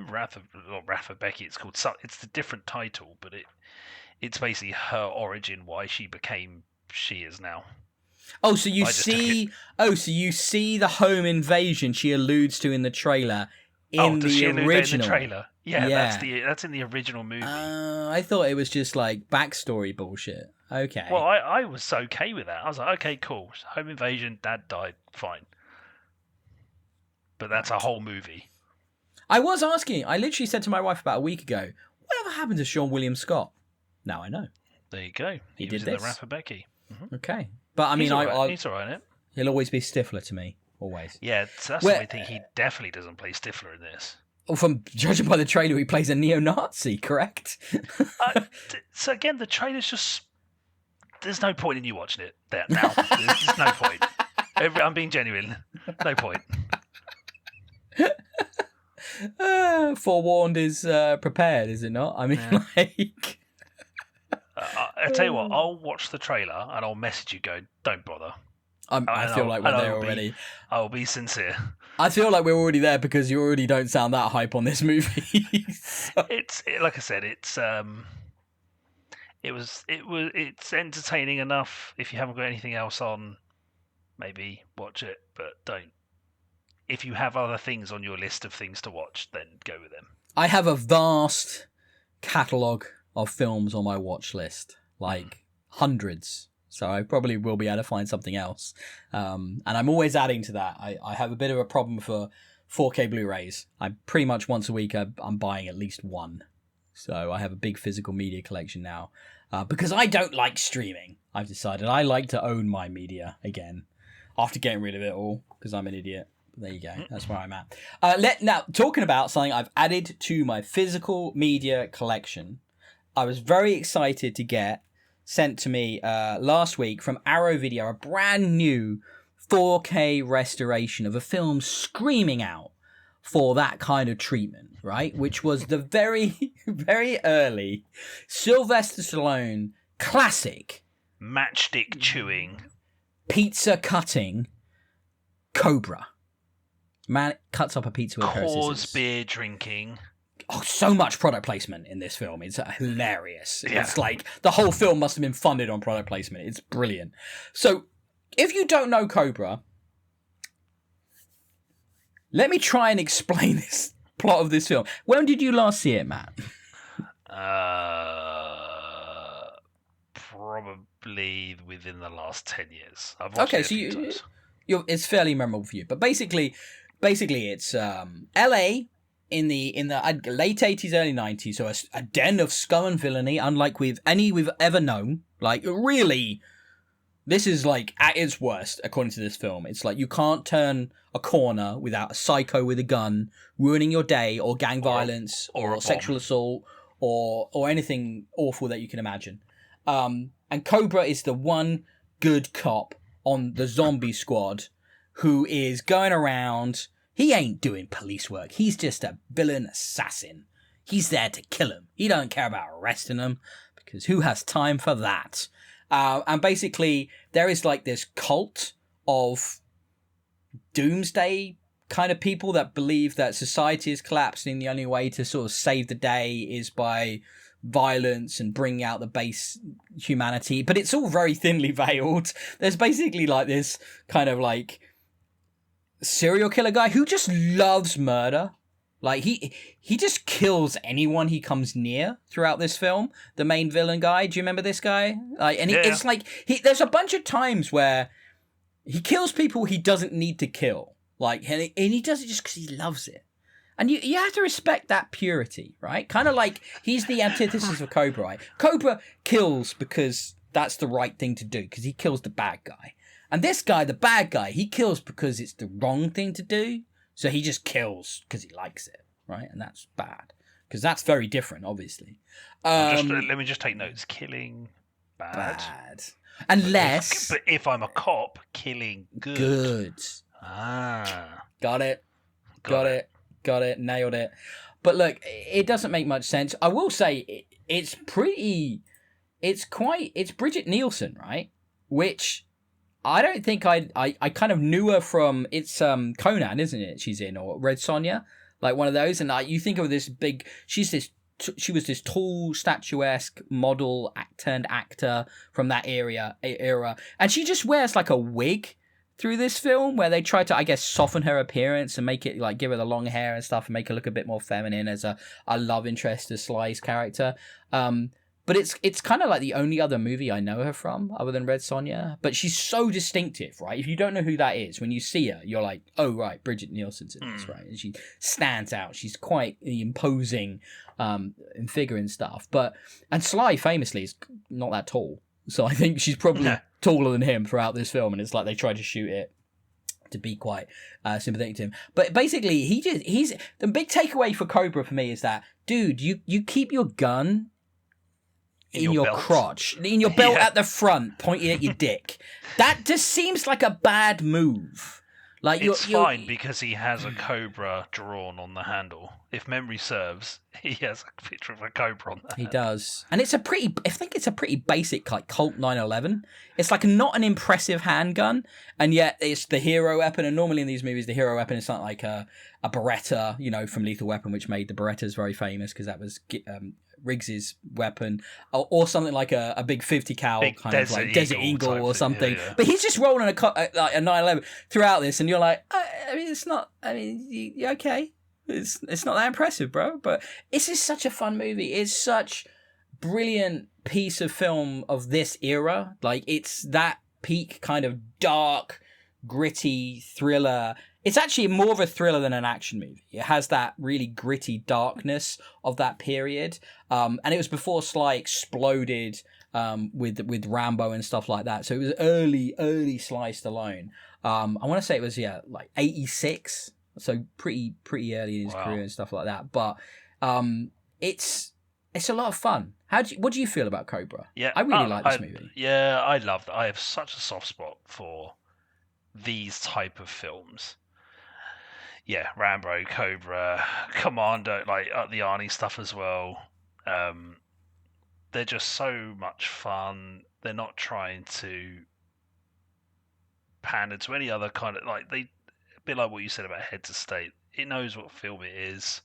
Wrath of Becky, it's called. It's the different title, but it's basically her origin, why she became she is now. Oh, so you see the home invasion she alludes to in the trailer in does the she allude original. in the trailer? Yeah, Yeah. that's in the original movie. I thought it was just like backstory bullshit. Okay. Well, I was okay with that. I was like, okay, cool. Home invasion, dad died, fine. But that's a whole movie. I was asking. I literally said to my wife about a week ago, whatever happened to Sean William Scott? Now I know. There you go. He was did in this. the Wrath of Becky. Mm-hmm. Okay. But I mean, he's all right. He's all right in it. He'll always be Stifler to me. Always. Yeah, so that's the only thing. He definitely doesn't play Stifler in this. Well, from judging by the trailer, he plays a neo-Nazi, correct? So again, the trailer's just... There's no point in you watching it there now. There's just no point. I'm being genuine. No point. Forewarned is prepared, is it not? I mean, like... I tell you what, I'll watch the trailer and I'll message you going, don't bother. I feel like we're there already. I'll be sincere. I feel like we're already there because you already don't sound that hype on this movie. So... It's like I said, it's entertaining enough. If you haven't got anything else on, maybe watch it, but don't if you have other things on your list of things to watch, then go with them. I have a vast catalogue of films on my watch list, like hundreds. So I probably will be able to find something else. And I'm always adding to that. I have a bit of a problem for 4K Blu-rays. I pretty much once a week I'm buying at least one. So I have a big physical media collection now. Because I don't like streaming. I've decided I like to own my media again. After getting rid of it all, because I'm an idiot. There you go. That's where I'm at. Now, talking about something I've added to my physical media collection. I was very excited to get sent to me last week from Arrow Video a brand new 4K restoration of a film screaming out for that kind of treatment, right? Which was the very, very early Sylvester Stallone classic matchstick chewing, pizza cutting Cobra. Man cuts up a pizza with a pair of cause scissors. beer drinking. Oh, so much product placement in this film. It's hilarious. Yeah. It's like the whole film must have been funded on product placement. It's brilliant. So, if you don't know Cobra, let me try and explain this plot of this film. When did you last see it, Matt? Probably within the last 10 years. I've watched Okay, it a few times. it's fairly memorable for you. But basically it's LA in the late 80s, early 90s. So a den of scum and villainy, unlike we've ever known. Like, really, this is like at its worst, according to this film. It's like you can't turn a corner without a psycho with a gun ruining your day, or gang violence, or a or sexual assault, or anything awful that you can imagine. And Cobra is the one good cop on the zombie squad who is going around. He ain't doing police work. He's just a villain assassin. He's there to kill him. He don't care about arresting them, because who has time for that? And basically, there is like this cult of doomsday kind of people that believe that society is collapsing. The only way to sort of save the day is by violence and bringing out the base humanity. But it's all very thinly veiled. There's basically like this kind of like serial killer guy who just loves murder. Like he just kills anyone he comes near throughout this film. The main villain guy, do you remember this guy? Like, and it's like there's a bunch of times where he kills people he doesn't need to kill. Like, and he does it just because he loves it. And you have to respect that purity, right? Kind of like he's the antithesis of Cobra. Right? Cobra kills because that's the right thing to do, because he kills the bad guy. And this guy, the bad guy, he kills because it's the wrong thing to do. So he just kills because he likes it, right? And that's bad, because that's very different, obviously. Let me just take notes. Killing, bad. Unless... But if I'm a cop, killing, good. Good. Ah. Got it. Got it. Nailed it. But look, it doesn't make much sense. I will say it's Bridget Nielsen, right? Which I don't think I kind of knew her from, it's Conan, isn't it? She's in, or Red Sonja, like one of those. And you think of this big, she was this tall, statuesque model turned actor from that era. And she just wears like a wig through this film, where they try to, I guess, soften her appearance and make it like give her the long hair and stuff and make her look a bit more feminine as a love interest to Sly's character. But it's kind of like the only other movie I know her from other than Red Sonja. But she's so distinctive, right? If you don't know who that is, when you see her, you're like, oh, right, Bridget Nielsen's in this, right? And she stands out. She's quite imposing in figure and stuff. And Sly famously is not that tall. So I think she's probably taller than him throughout this film. And it's like they try to shoot it to be quite sympathetic to him. But basically, he's the big takeaway for Cobra for me is that, dude, you keep your gun in your crotch, in your belt at the front, pointing at your dick. That just seems like a bad move. Like it's fine because he has a cobra drawn on the handle. if memory serves, he has a picture of a cobra on that. He does, and it's I think it's a pretty basic like Colt 911. It's like not an impressive handgun, and yet it's the hero weapon. And normally in these movies, the hero weapon is not like a Beretta, from Lethal Weapon, which made the Berettas very famous because that was Riggs's weapon, or something like a big 50 cal kind of like Desert Eagle or something. Yeah. But he's just rolling like a 911 throughout this, and you're like, it's not. You're okay. It's not that impressive, bro. But this is such a fun movie. It's such brilliant piece of film of this era. Like, it's that peak kind of dark, gritty thriller. It's actually more of a thriller than an action movie. It has that really gritty darkness of that period. And it was before Sly exploded with Rambo and stuff like that. So it was early Sly Stallone. I want to say it was, like 86. So pretty early in his career and stuff like that. But it's a lot of fun. What do you feel about Cobra? Yeah, I really like this movie. Yeah, I loved it. I have such a soft spot for these type of films. Yeah, Rambo, Cobra, Commando, like the Arnie stuff as well. They're just so much fun. They're not trying to pander to any other kind of a bit like what you said about Heads of State. It knows what film it is.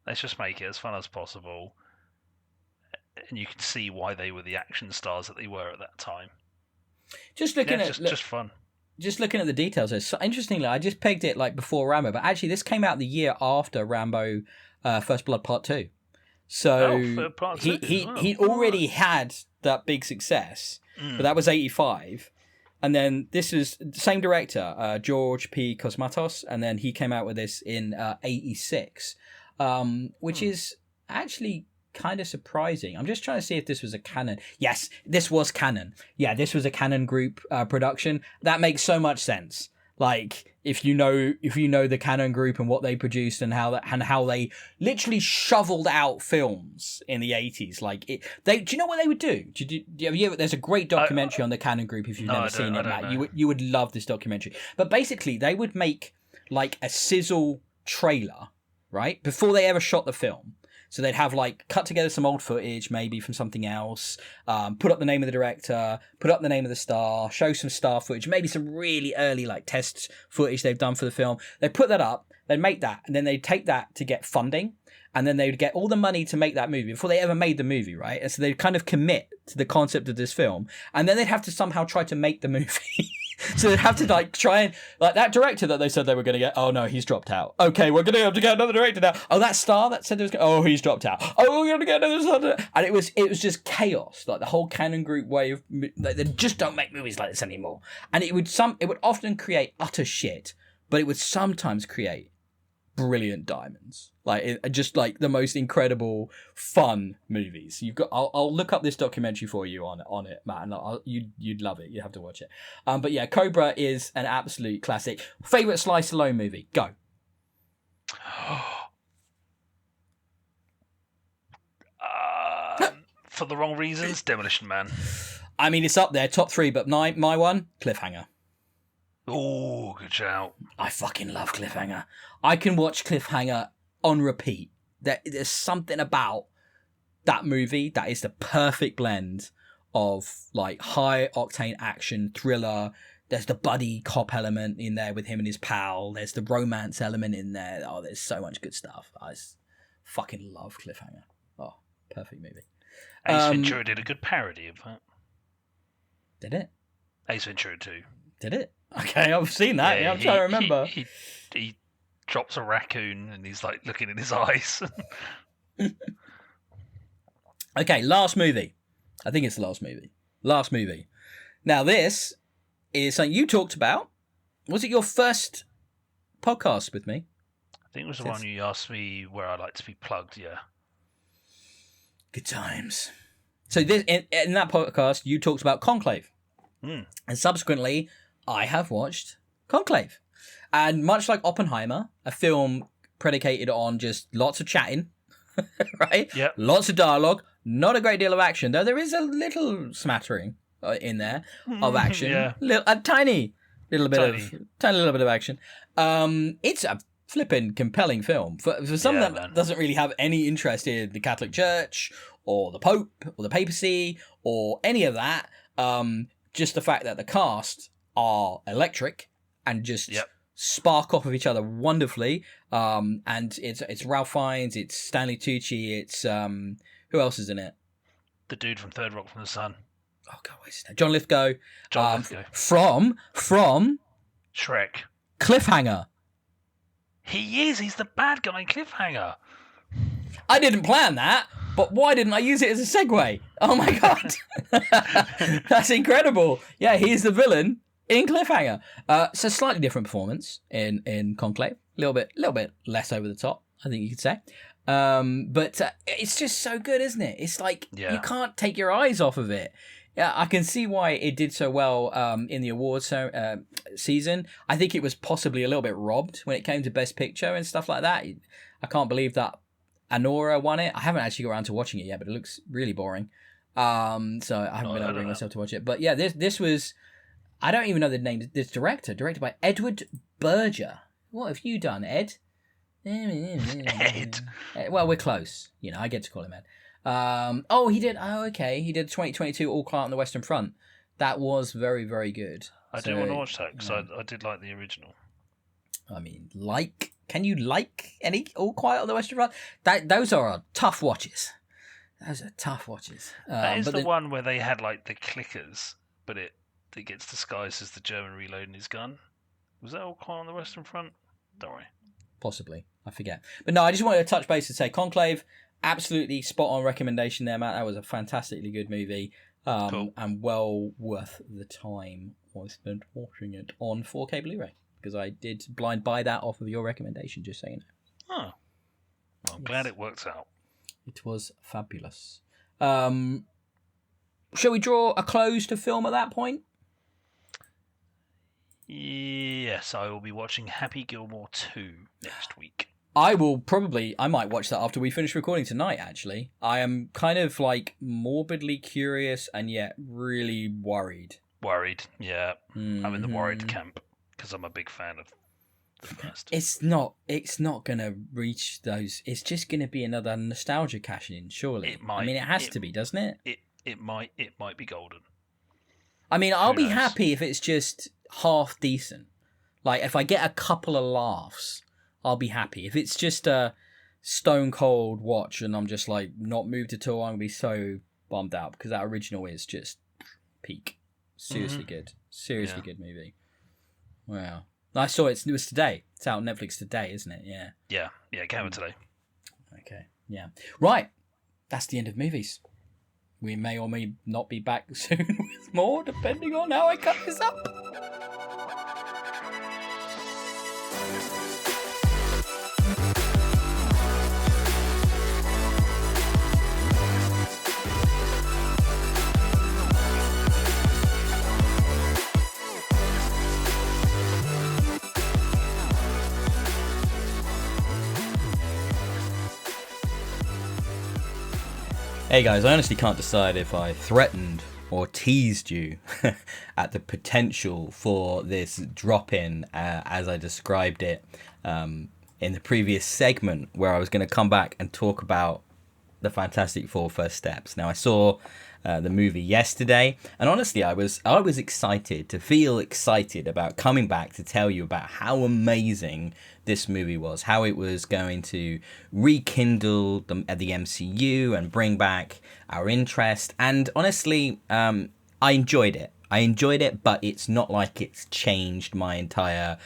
Let's just make it as fun as possible. And you can see why they were the action stars that they were at that time. Just looking just fun. Just looking at the details, interestingly, I just pegged it like before Rambo, but actually this came out the year after Rambo First Blood Part 2. So Part 2 he already had that big success, but that was 85. And then this is the same director, George P. Cosmatos, and then he came out with this in 86, which is actually kind of surprising. I'm just trying to see if this was a Canon. Yes, this was Canon. Yeah, this was a Canon Group production. That makes so much sense. Like, if you know the Canon Group and what they produced and how they literally shoveled out films in the 80s. Like, do you know what they would do? There's a great documentary on the Canon Group. If you've never seen it, Matt, you would love this documentary. But basically, they would make like a sizzle trailer, right, before they ever shot the film. So they'd have like cut together some old footage, maybe from something else, put up the name of the director, put up the name of the star, show some star footage, maybe some really early like test footage they've done for the film. They'd put that up, they'd make that, and then they'd take that to get funding, and then they would get all the money to make that movie before they ever made the movie, right? And so they'd kind of commit to the concept of this film, and then they'd have to somehow try to make the movie. So they'd have to like try and like that director that they said they were going to get. Oh no, he's dropped out. Okay, we're going to have to get another director now. Oh, that star that said there was. Oh, he's dropped out. Oh, we're going to get another star. And it was just chaos. Like the whole Canon Group way of like, they just don't make movies like this anymore. And it would often create utter shit, but it would sometimes create brilliant diamonds. Like just like the most incredible fun movies. I'll look up this documentary for you on it, Matt, and you'd love it. You have to watch it. But yeah, Cobra is an absolute classic. Favorite Sly Stallone movie? Go. For the wrong reasons, Demolition Man. I mean, it's up there, top 3, but my one, Cliffhanger. Oh, good shout. I fucking love Cliffhanger. I can watch Cliffhanger on repeat. There's something about that movie that is the perfect blend of like high octane action thriller. There's the buddy cop element in there with him and his pal. There's the romance element in there. Oh, there's so much good stuff. I just fucking love Cliffhanger. Oh, perfect movie. Ace Ventura did a good parody of that. Did it? Ace Ventura 2. Did it? Okay, I've seen that. Yeah, I'm trying to remember. He drops a raccoon and he's like looking in his eyes. Okay, last movie. I think it's the last movie. Last movie. Now, this is something you talked about. Was it your first podcast with me? I think it was the one you asked me where I'd like to be plugged, yeah. Good times. So this in that podcast, you talked about Conclave. And subsequently, I have watched Conclave. And much like Oppenheimer, a film predicated on just lots of chatting, right? Yep. Lots of dialogue, not a great deal of action, though there is a little smattering in there of action. Yeah. A tiny little bit of action. It's a flipping compelling film for someone Yeah, that man. doesn't really have any interest in the Catholic Church or the Pope or the papacy or any of that. Just the fact that the cast are electric and just Yep. spark off of each other wonderfully. And it's Ralph Fiennes, it's Stanley Tucci, it's who else is in it? The dude from Third Rock from the Sun. Oh God, what's his name? John Lithgow. John Lithgow. From Shrek. Cliffhanger. He is. He's the bad guy in Cliffhanger. I didn't plan that, but why didn't I use it as a segue? Oh my God. That's incredible. Yeah, he's the villain in Cliffhanger. So slightly different performance in Conclave. A little bit less over the top, I think you could say. But it's just so good, isn't it? It's like you can't take your eyes off of it. Yeah, I can see why it did so well in the awards season. I think it was possibly a little bit robbed when it came to Best Picture and stuff like that. I can't believe that Anora won it. I haven't actually got around to watching it yet, but it looks really boring. So I haven't been able to bring myself to watch it. But yeah, this was... I don't even know the name. This directed by Edward Berger. What have you done, Ed? Ed. Well, we're close. You know, I get to call him Ed. He did. Oh, okay. He did 2022 All Quiet on the Western Front. That was very, very good. I do want to watch that because I did like the original. I mean, can you like any All Quiet on the Western Front? Those are tough watches. Those are tough watches. That is the one where they had like the clickers, but it gets disguised as the German reloading his gun. Was that All Quiet on the Western Front? Don't worry. Possibly. I forget. But no, I just wanted to touch base and say Conclave, absolutely spot on recommendation there, Matt. That was a fantastically good movie. Cool. And well worth the time I spent watching it on 4K Blu-ray. Because I did blind buy that off of your recommendation, just so you know. Oh. Well, I'm glad it worked out. It was fabulous. Shall we draw a close to film at that point? Yes, I will be watching Happy Gilmore 2 next week. I might watch that after we finish recording tonight, actually. I am kind of like morbidly curious and yet really worried. Worried, yeah. Mm-hmm. I'm in the worried camp because I'm a big fan of the first. It's not going to reach those. It's just going to be another nostalgia cash-in, surely. It might. I mean, it has to be, doesn't it? It might be golden. I mean, I'll Who be knows? happy if it's just half decent. Like, if I get a couple of laughs, I'll be happy. If it's just a stone cold watch and I'm just like not moved at all, I'm going to be so bummed out because that original is just peak. Seriously good. Seriously good movie. Wow. I saw it was today. It's out on Netflix today, isn't it? Yeah. Yeah, it came out today. Okay. Yeah. Right. That's the end of movies. We may or may not be back soon with more, depending on how I cut this up. Hey guys, I honestly can't decide if I threatened or teased you at the potential for this drop-in as I described it in the previous segment where I was going to come back and talk about the Fantastic Four First Steps. Now I saw the movie yesterday and honestly I was excited to feel excited about coming back to tell you about how amazing this movie was, how it was going to rekindle the MCU and bring back our interest. And honestly, I enjoyed it, but it's not like it's changed my entire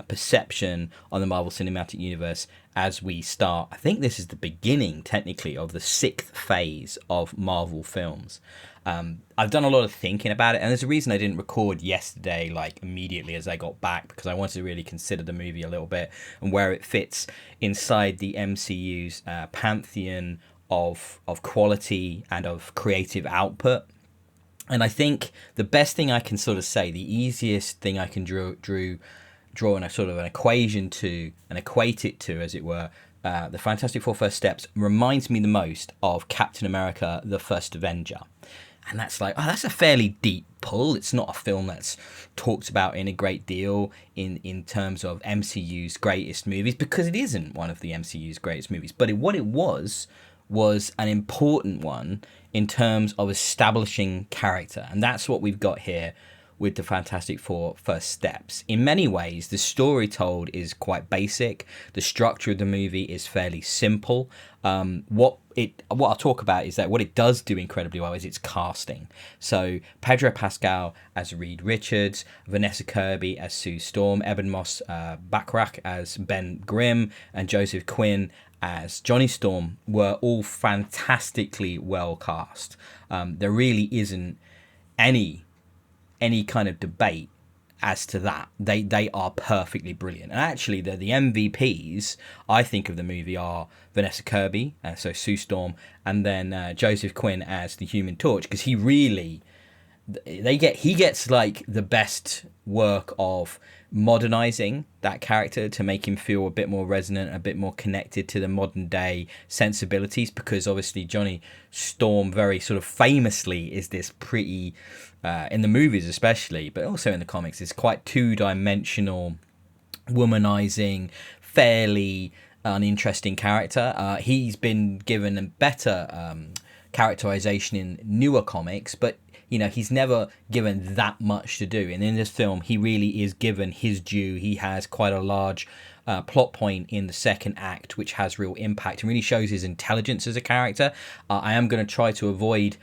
perception on the Marvel Cinematic Universe as we start. I think this is the beginning, technically, of the 6th phase of Marvel films. I've done a lot of thinking about it, and there's a reason I didn't record yesterday, like immediately as I got back, because I wanted to really consider the movie a little bit and where it fits inside the MCU's pantheon of quality and of creative output. And I think the best thing I can sort of say, the easiest thing I can draw in a sort of an equation to and equate it to, as it were, the Fantastic Four First Steps reminds me the most of Captain America: The First Avenger. And that's like, oh, that's a fairly deep pull. It's not a film that's talked about in a great deal in terms of MCU's greatest movies, because it isn't one of the MCU's greatest movies. But what it was an important one in terms of establishing character. And that's what we've got here with the Fantastic Four First Steps. In many ways, the story told is quite basic. The structure of the movie is fairly simple. What I'll talk about is that what it does do incredibly well is its casting. So Pedro Pascal as Reed Richards, Vanessa Kirby as Sue Storm, Eben Moss Bachrach as Ben Grimm, and Joseph Quinn as Johnny Storm were all fantastically well cast. There really isn't any kind of debate as to that. They are perfectly brilliant. And actually, the MVPs, I think, of the movie are Vanessa Kirby, so Sue Storm, and then Joseph Quinn as the Human Torch, because he gets like the best work of modernizing that character to make him feel a bit more resonant, a bit more connected to the modern day sensibilities, because obviously Johnny Storm very sort of famously is this pretty, in the movies especially, but also in the comics, is quite two-dimensional, womanizing, fairly uninteresting character. He's been given a better characterization in newer comics, but he's never given that much to do. And in this film, he really is given his due. He has quite a large plot point in the second act, which has real impact and really shows his intelligence as a character. I am going to try to avoid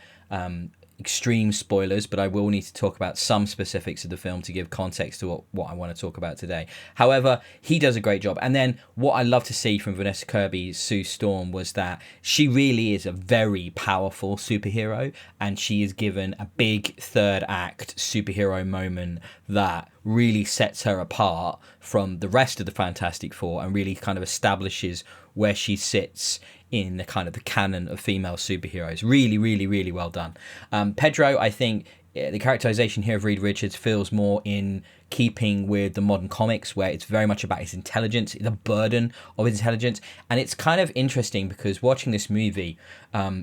extreme spoilers, but I will need to talk about some specifics of the film to give context to what I want to talk about today. However, he does a great job. And then what I love to see from Vanessa Kirby's Sue Storm was that she really is a very powerful superhero, and she is given a big third act superhero moment that really sets her apart from the rest of the Fantastic Four and really kind of establishes where she sits in the kind of the canon of female superheroes. Really, really, really well done. Pedro, I think the characterization here of Reed Richards feels more in keeping with the modern comics, where it's very much about his intelligence, the burden of his intelligence. And it's kind of interesting because watching this movie,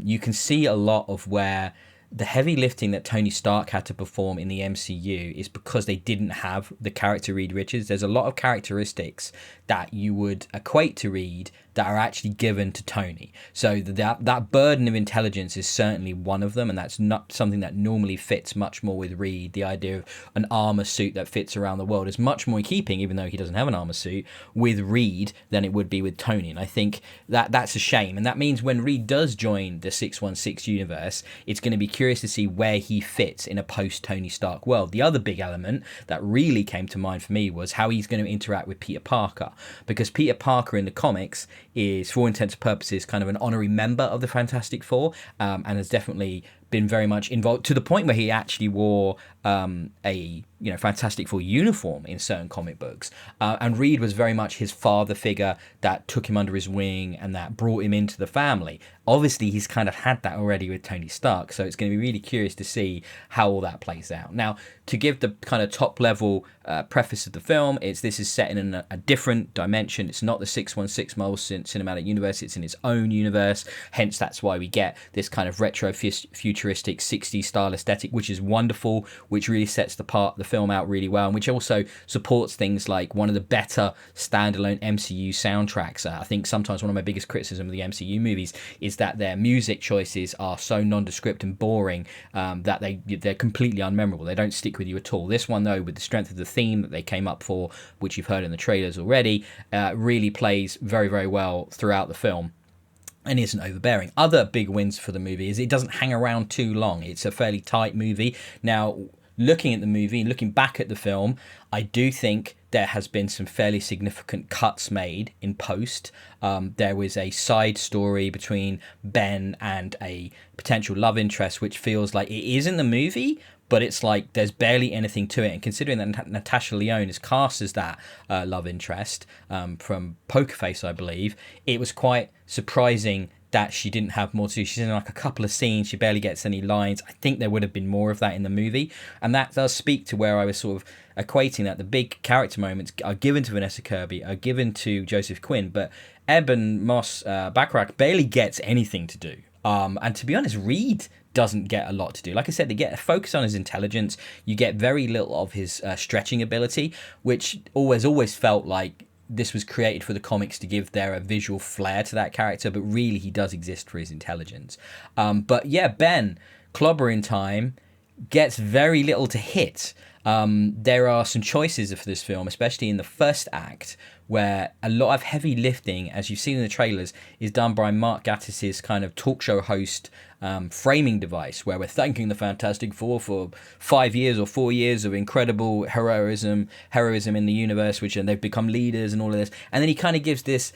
you can see a lot of where the heavy lifting that Tony Stark had to perform in the MCU is because they didn't have the character Reed Richards. There's a lot of characteristics that you would equate to Reed that are actually given to Tony. So that burden of intelligence is certainly one of them, and that's not something that normally fits much more with Reed. The idea of an armor suit that fits around the world is much more in keeping, even though he doesn't have an armor suit, with Reed than it would be with Tony. And I think that's a shame. And that means when Reed does join the 616 universe, it's going to be curious to see where he fits in a post-Tony Stark world. The other big element that really came to mind for me was how he's going to interact with Peter Parker, because Peter Parker in the comics is, for all intents and purposes, kind of an honorary member of the Fantastic Four, and has definitely been very much involved to the point where he actually wore a Fantastic Four uniform in certain comic books. And Reed was very much his father figure that took him under his wing and that brought him into the family. Obviously, he's kind of had that already with Tony Stark, so it's going to be really curious to see how all that plays out. Now, to give the kind of top level preface of the film, this is set in a different dimension. It's not the 616 Marvel Cinematic Universe, it's in its own universe. Hence, that's why we get this kind of retro futuristic 60s style aesthetic, which is wonderful, which really sets the film out really well, and which also supports things like one of the better standalone MCU soundtracks. I think sometimes one of my biggest criticism of the MCU movies is that their music choices are so nondescript and boring that they're completely unmemorable. They don't stick with you at all. This one, though, with the strength of the theme that they came up for, which you've heard in the trailers already, really plays very, very well throughout the film and isn't overbearing. Other big wins for the movie is it doesn't hang around too long. It's a fairly tight movie. Now, looking at the movie, looking back at the film, I do think there has been some fairly significant cuts made in post. There was a side story between Ben and a potential love interest, which feels like it is in the movie, but it's like there's barely anything to it. And considering that Natasha Lyonne is cast as that love interest from Poker Face, I believe, it was quite surprising that she didn't have more to do. She's in like a couple of scenes, she barely gets any lines. I think there would have been more of that in the movie, and that does speak to where I was sort of equating that the big character moments are given to Vanessa Kirby, are given to Joseph Quinn, but Eben Moss Bachrach barely gets anything to do. And to be honest, Reed doesn't get a lot to do. Like I said, they get a focus on his intelligence. You get very little of his stretching ability, which always felt like this was created for the comics to give there a visual flair to that character, but really he does exist for his intelligence. But yeah, Ben, clobbering time, gets very little to hit. There are some choices for this film, especially in the first act, where a lot of heavy lifting, as you've seen in the trailers, is done by Mark Gatiss's kind of talk show host framing device, where we're thanking the Fantastic Four for 5 years or 4 years of incredible heroism in the universe, and they've become leaders and all of this. And then he kind of gives this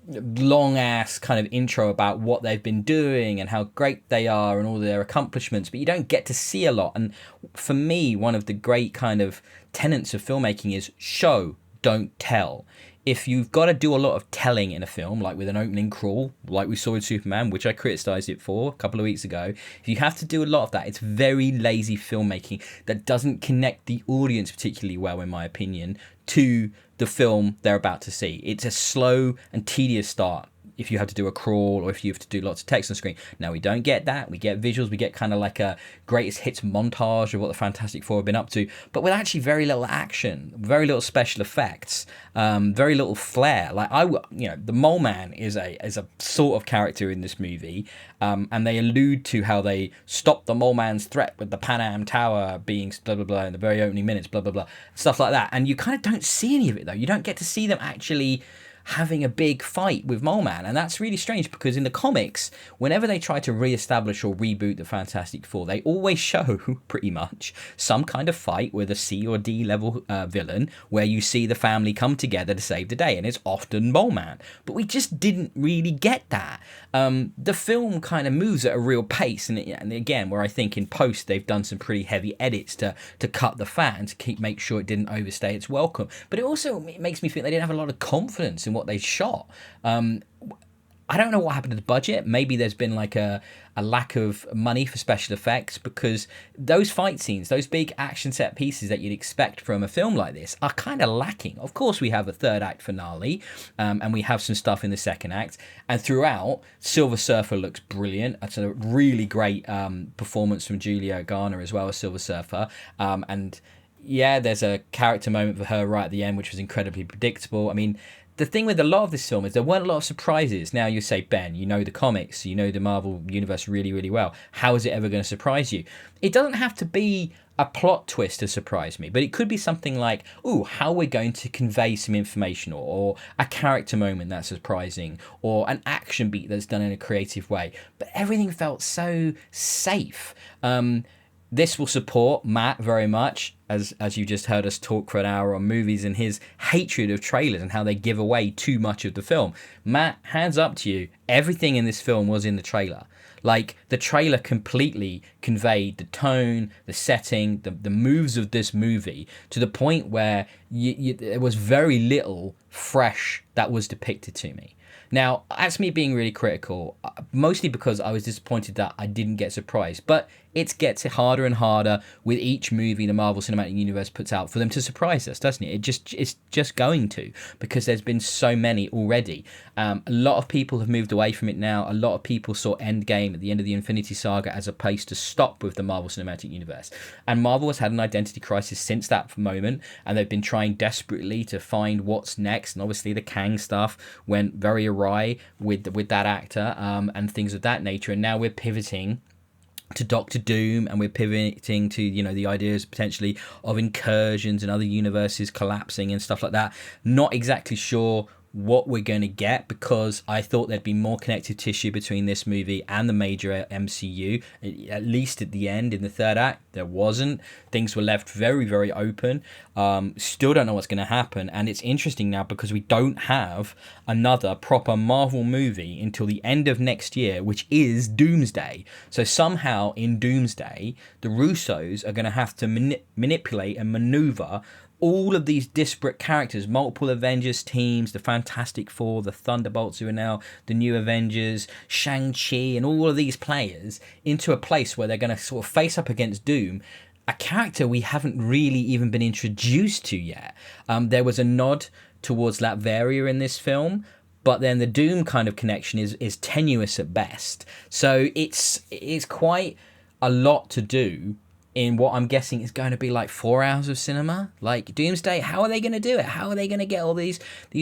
long ass kind of intro about what they've been doing and how great they are and all their accomplishments, but you don't get to see a lot. And for me, one of the great kind of tenets of filmmaking is show, don't tell. If you've got to do a lot of telling in a film, like with an opening crawl, like we saw with Superman, which I criticised it for a couple of weeks ago, if you have to do a lot of that, it's very lazy filmmaking that doesn't connect the audience particularly well, in my opinion, to the film they're about to see. It's a slow and tedious start if you have to do a crawl or if you have to do lots of text on screen. Now, we don't get that. We get visuals. We get kind of like a greatest hits montage of what the Fantastic Four have been up to, but with actually very little action, very little special effects, very little flair. Like the Mole Man is a sort of character in this movie, and they allude to how they stopped the Mole Man's threat with the Pan Am Tower being blah blah blah in the very opening minutes, blah blah blah, stuff like that. And you kind of don't see any of it though. You don't get to see them actually having a big fight with Mole Man, and that's really strange because in the comics, whenever they try to re-establish or reboot the Fantastic Four, they always show pretty much some kind of fight with a C or D level villain where you see the family come together to save the day, and it's often Mole Man. But we just didn't really get that. The film kind of moves at a real pace, and again, where I think in post they've done some pretty heavy edits to cut the fat and to make sure it didn't overstay its welcome. But it also makes me think they didn't have a lot of confidence in what they shot. I don't know what happened to the budget. Maybe there's been like a lack of money for special effects, because those fight scenes, those big action set pieces that you'd expect from a film like this are kind of lacking. Of course, we have a third act finale, and we have some stuff in the second act. And throughout, Silver Surfer looks brilliant. It's a really great performance from Julia Garner as well as Silver Surfer. And yeah, there's a character moment for her right at the end, which was incredibly predictable. I mean, the thing with a lot of this film is there weren't a lot of surprises. Now you say, Ben, you know the comics, you know the Marvel Universe really, really well. How is it ever going to surprise you? It doesn't have to be a plot twist to surprise me, but it could be something like, how we're going to convey some information, or a character moment that's surprising, or an action beat that's done in a creative way. But everything felt so safe. This will support Matt very much, as you just heard us talk for an hour on movies and his hatred of trailers and how they give away too much of the film. Matt, hands up to you. Everything in this film was in the trailer. Like, the trailer completely conveyed the tone, the setting, the moves of this movie to the point where there was very little fresh that was depicted to me. Now, that's me being really critical, mostly because I was disappointed that I didn't get surprised. But it gets harder and harder with each movie the Marvel Cinematic Universe puts out for them to surprise us, doesn't it? It's just going to, because there's been so many already. A lot of people have moved away from it now. A lot of people saw Endgame at the end of the Infinity Saga as a place to stop with the Marvel Cinematic Universe. And Marvel has had an identity crisis since that moment, and they've been trying desperately to find what's next. And obviously the Kang stuff went very awry with that actor, and things of that nature. And now we're pivoting to Doctor Doom, and we're pivoting to, the ideas potentially of incursions and other universes collapsing and stuff like that. Not exactly sure what we're going to get, because I thought there'd be more connective tissue between this movie and the major MCU, at least at the end in the third act. There wasn't. Things were left very, very open. Still don't know what's going to happen, and it's interesting now because we don't have another proper Marvel movie until the end of next year, which is Doomsday. So somehow in Doomsday, the Russos are going to have to manipulate and maneuver all of these disparate characters, multiple Avengers teams, the Fantastic Four, the Thunderbolts, who are now the new Avengers, Shang-Chi, and all of these players into a place where they're going to sort of face up against Doom, a character we haven't really even been introduced to yet. There was a nod towards Latveria in this film, but then the Doom kind of connection is tenuous at best. So it's quite a lot to do in what I'm guessing is going to be like 4 hours of cinema. Like Doomsday, how are they going to do it? How are they going to get all these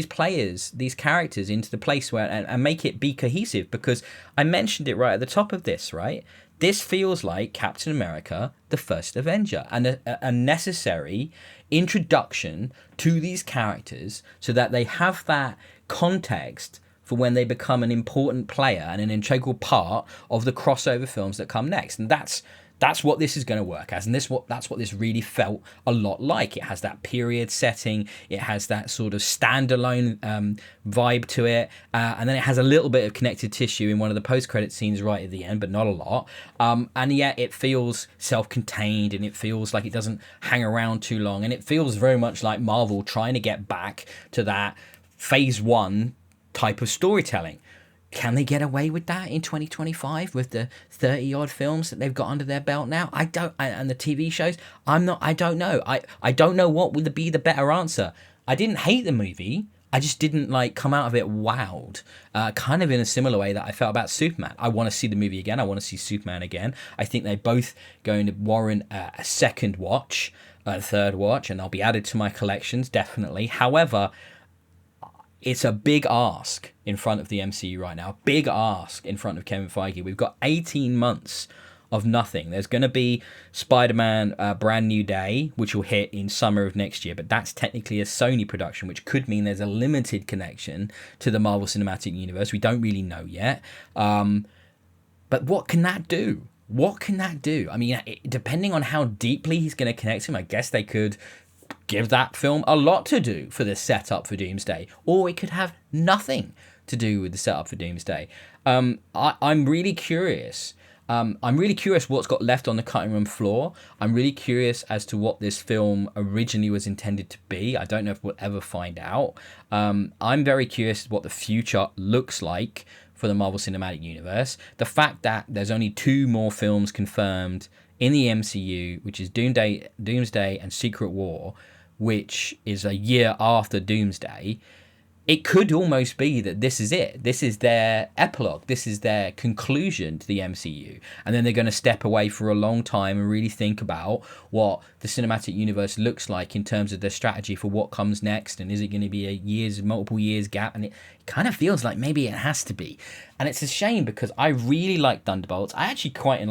players, these characters into the place where and make it be cohesive? Because I mentioned it right at the top of this, right? This feels like Captain America, the first Avenger, and a necessary introduction to these characters so that they have that context for when they become an important player and an integral part of the crossover films that come next. And that's what this is going to work as, and that's what this really felt a lot like. It has that period setting, it has that sort of standalone vibe to it, and then it has a little bit of connected tissue in one of the post-credit scenes right at the end, but not a lot. And yet it feels self-contained, and it feels like it doesn't hang around too long, and it feels very much like Marvel trying to get back to that Phase 1 type of storytelling. Can they get away with that in 2025 with the 30 odd films that they've got under their belt now? And the TV shows. I don't know. I don't know what would be the better answer. I didn't hate the movie. I just didn't come out of it wowed. Kind of in a similar way that I felt about Superman. I want to see the movie again. I want to see Superman again. I think they're both going to warrant a second watch, a third watch, and they'll be added to my collections, definitely. However, it's a big ask in front of the MCU right now. Big ask in front of Kevin Feige. We've got 18 months of nothing. There's going to be Spider-Man Brand New Day, which will hit in summer of next year, but that's technically a Sony production, which could mean there's a limited connection to the Marvel Cinematic Universe. We don't really know yet. But what can that do? What can that do? I mean, depending on how deeply he's going to connect him, I guess they could give that film a lot to do for the setup for Doomsday, or it could have nothing to do with the setup for Doomsday. I'm really curious. I'm really curious what's got left on the cutting room floor. I'm really curious as to what this film originally was intended to be. I don't know if we'll ever find out. I'm very curious what the future looks like for the Marvel Cinematic Universe. The fact that there's only 2 more films confirmed in the MCU, which is Doomsday and Secret War, which is a year after Doomsday, it could almost be that this is it. This is their epilogue. This is their conclusion to the MCU. And then they're going to step away for a long time and really think about what the cinematic universe looks like in terms of their strategy for what comes next. And is it going to be a multiple years gap? And it kind of feels like maybe it has to be. And it's a shame because I really liked Thunderbolts. I actually quite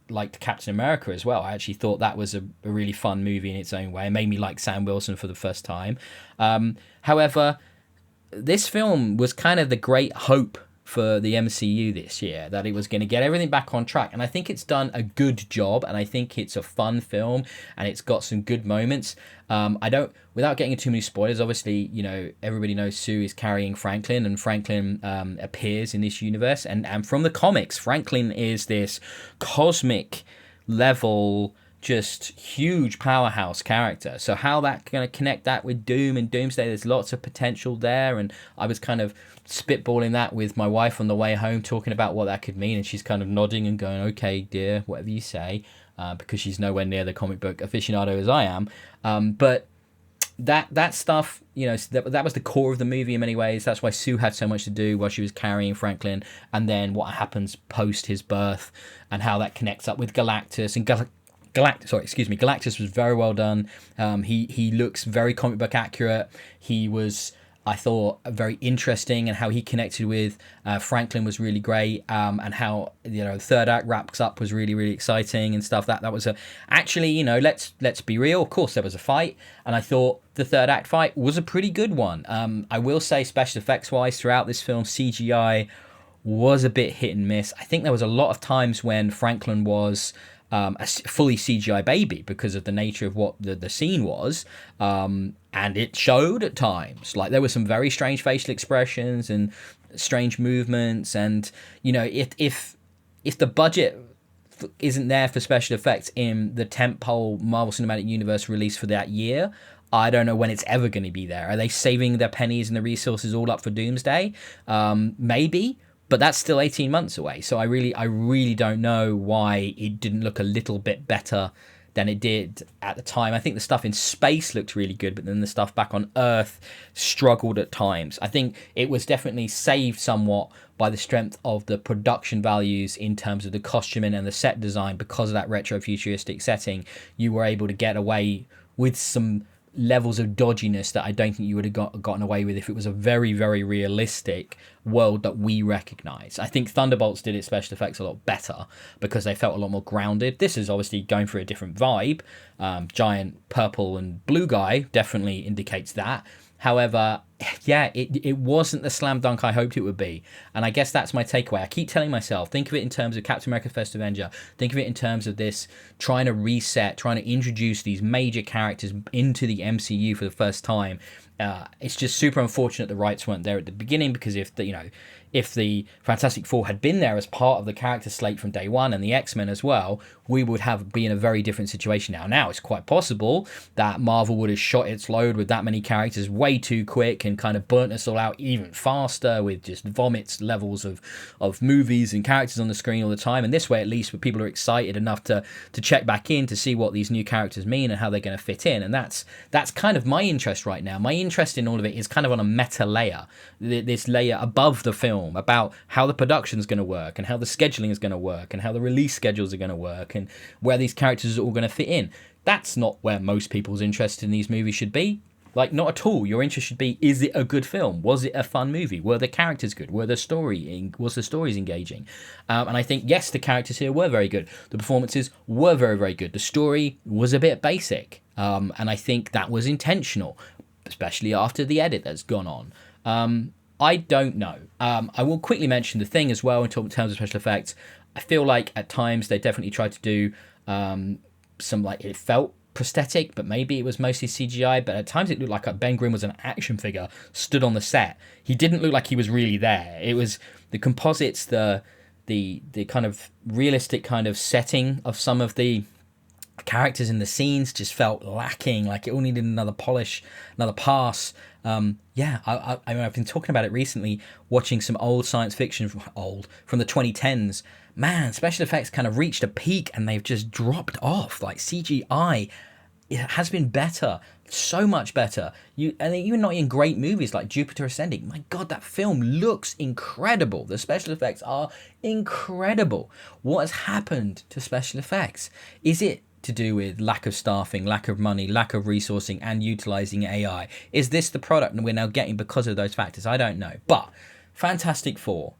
liked Captain America as well. I actually thought that was a really fun movie in its own way. It made me like Sam Wilson for the first time. However, this film was kind of the great hope for the MCU this year, that it was going to get everything back on track. And I think it's done a good job, and I think it's a fun film, and it's got some good moments. Without getting into too many spoilers, obviously, everybody knows Sue is carrying Franklin, and Franklin appears in this universe. And from the comics, Franklin is this cosmic level, just huge powerhouse character. So how that going to connect that with Doom and Doomsday, there's lots of potential there. And I was kind of spitballing that with my wife on the way home, talking about what that could mean, and she's kind of nodding and going, okay dear, whatever you say, because she's nowhere near the comic book aficionado as I am. But that stuff, that was the core of the movie in many ways. That's why Sue had so much to do while she was carrying Franklin, and then what happens post his birth and how that connects up with Galactus. And Galactus was very well done. He looks very comic book accurate. He was, I thought, very interesting, and how he connected with Franklin was really great. And how the third act wraps up was really, really exciting and stuff. That was actually, let's be real. Of course, there was a fight, and I thought the third act fight was a pretty good one. I will say, special effects wise, throughout this film, CGI was a bit hit and miss. I think there was a lot of times when Franklin was a fully CGI baby because of the nature of what the scene was, and it showed at times. Like, there were some very strange facial expressions and strange movements, and if the budget isn't there for special effects in the tentpole Marvel Cinematic Universe release for that year, I don't know when it's ever going to be there. Are they saving their pennies and the resources all up for Doomsday? Maybe. But that's still 18 months away. So I really don't know why it didn't look a little bit better than it did at the time. I think the stuff in space looked really good, but then the stuff back on Earth struggled at times. I think it was definitely saved somewhat by the strength of the production values in terms of the costuming and the set design. Because of that retro futuristic setting, you were able to get away with some levels of dodginess that I don't think you would have gotten away with if it was a very, very realistic world that we recognize. I think Thunderbolts did its special effects a lot better because they felt a lot more grounded. This is obviously going for a different vibe. Giant purple and blue guy definitely indicates that. However, yeah, it wasn't the slam dunk I hoped it would be. And I guess that's my takeaway. I keep telling myself, think of it in terms of Captain America First Avenger. Think of it in terms of this trying to reset, trying to introduce these major characters into the MCU for the first time. It's just super unfortunate the rights weren't there at the beginning, because if the Fantastic Four had been there as part of the character slate from day one, and the X-Men as well, we would have been in a very different situation now. Now, it's quite possible that Marvel would have shot its load with that many characters way too quick and kind of burnt us all out even faster with just vomits levels of movies and characters on the screen all the time. And this way, at least, people are excited enough to check back in to see what these new characters mean and how they're going to fit in. And that's kind of my interest right now. My interest in all of it is kind of on a meta layer, this layer above the film, about how the production is going to work and how the scheduling is going to work and how the release schedules are going to work and where these characters are all going to fit in. That's not where most people's interest in these movies should be. Like, not at all. Your interest should be, is it a good film? Was it a fun movie? Were the characters good? Was the stories engaging? And I think, yes, the characters here were very good. The performances were very, very good. The story was a bit basic. And I think that was intentional, especially after the edit that's gone on. I don't know. I will quickly mention the thing as well in terms of special effects. I feel like at times they definitely tried to do some, like, it felt prosthetic, but maybe it was mostly CGI. But at times it looked like Ben Grimm was an action figure stood on the set. He didn't look like he was really there. It was the composites, the kind of realistic kind of setting of some of the characters in the scenes just felt lacking, like it all needed another polish, another pass. I mean, I've been talking about it recently, watching some old science fiction from the 2010s. Man, special effects kind of reached a peak and they've just dropped off. Like, CGI, it has been better, so much better. And even not in great movies like Jupiter Ascending. My God, that film looks incredible. The special effects are incredible. What has happened to special effects? Is it to do with lack of staffing, lack of money, lack of resourcing, and utilizing AI? Is this the product we're now getting because of those factors? I don't know. But Fantastic Four,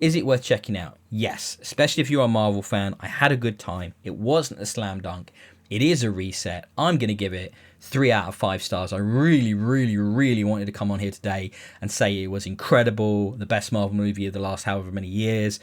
is it worth checking out? Yes, especially if you're a Marvel fan. I had a good time. It wasn't a slam dunk. It is a reset. I'm going to give it 3 out of 5 stars. I really, really, really wanted to come on here today and say it was incredible, the best Marvel movie of the last however many years.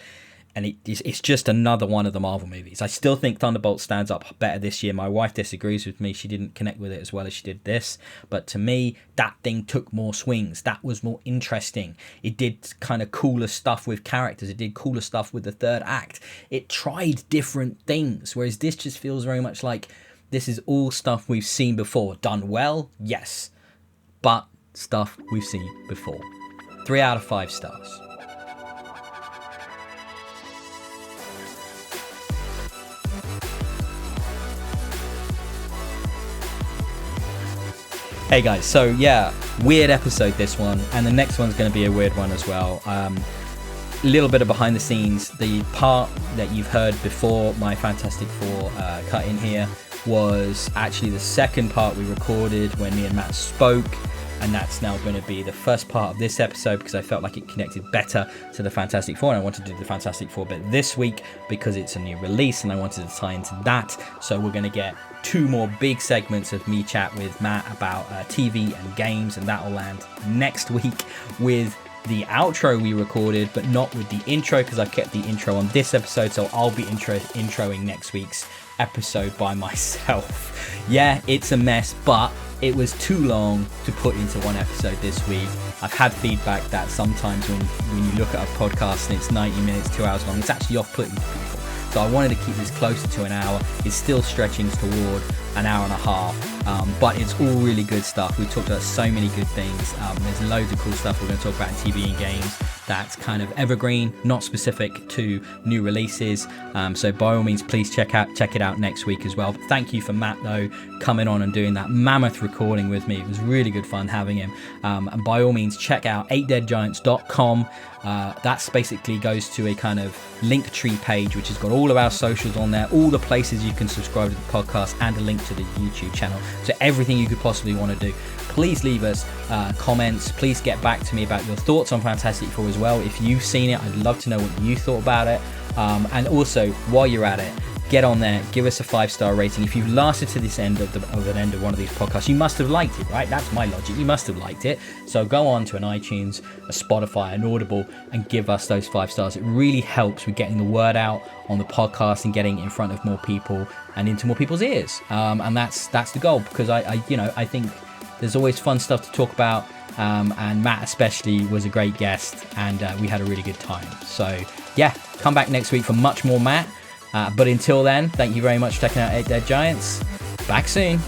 And it's just another one of the Marvel movies. I still think Thunderbolt stands up better this year. My wife disagrees with me. She didn't connect with it as well as she did this. But to me, that thing took more swings. That was more interesting. It did kind of cooler stuff with characters. It did cooler stuff with the third act. It tried different things. Whereas this just feels very much like this is all stuff we've seen before. Done well? Yes. But stuff we've seen before. 3 out of 5 stars. Hey guys, so yeah, weird episode this one, and the next one's going to be a weird one as well. A little bit of behind the scenes. The part that you've heard before my Fantastic Four cut in here was actually the second part we recorded when me and Matt spoke, and that's now going to be the first part of this episode because I felt like it connected better to the Fantastic Four, and I wanted to do the Fantastic Four bit this week because it's a new release and I wanted to tie into that. So we're going to get 2 more big segments of me chat with Matt about TV and games, and that will land next week with the outro we recorded, but not with the intro because I've kept the intro on this episode, so I'll be introing next week's episode by myself. Yeah, it's a mess, but it was too long to put into one episode this week. I've had feedback that sometimes when you look at a podcast and it's 90 minutes, 2 hours long, it's actually off-putting for people. So I wanted to keep this closer to an hour. It's still stretching toward an hour and a half, but it's all really good stuff. We've talked about so many good things. There's loads of cool stuff we're going to talk about in TV and games. that's kind of evergreen, not specific to new releases. So by all means, please check it out next week as well. But thank you for Matt though, coming on and doing that mammoth recording with me. It was really good fun having him. And by all means, check out 8deadgiants.com. That's basically goes to a kind of link tree page, which has got all of our socials on there, all the places you can subscribe to the podcast, and a link to the YouTube channel. So everything you could possibly want to do. Please leave us comments. Please get back to me about your thoughts on Fantastic Four as well. If you've seen it, I'd love to know what you thought about it. And also, while you're at it, get on there, give us a 5-star rating. If you've lasted to this end of one of these podcasts, you must have liked it, right? That's my logic. You must have liked it. So go on to an iTunes, a Spotify, an Audible, and give us those 5 stars. It really helps with getting the word out on the podcast and getting it in front of more people and into more people's ears. And that's the goal, because I think there's always fun stuff to talk about. And Matt especially was a great guest, and we had a really good time. So yeah, come back next week for much more Matt. But until then, thank you very much for checking out 8 Dead Giants. Back soon.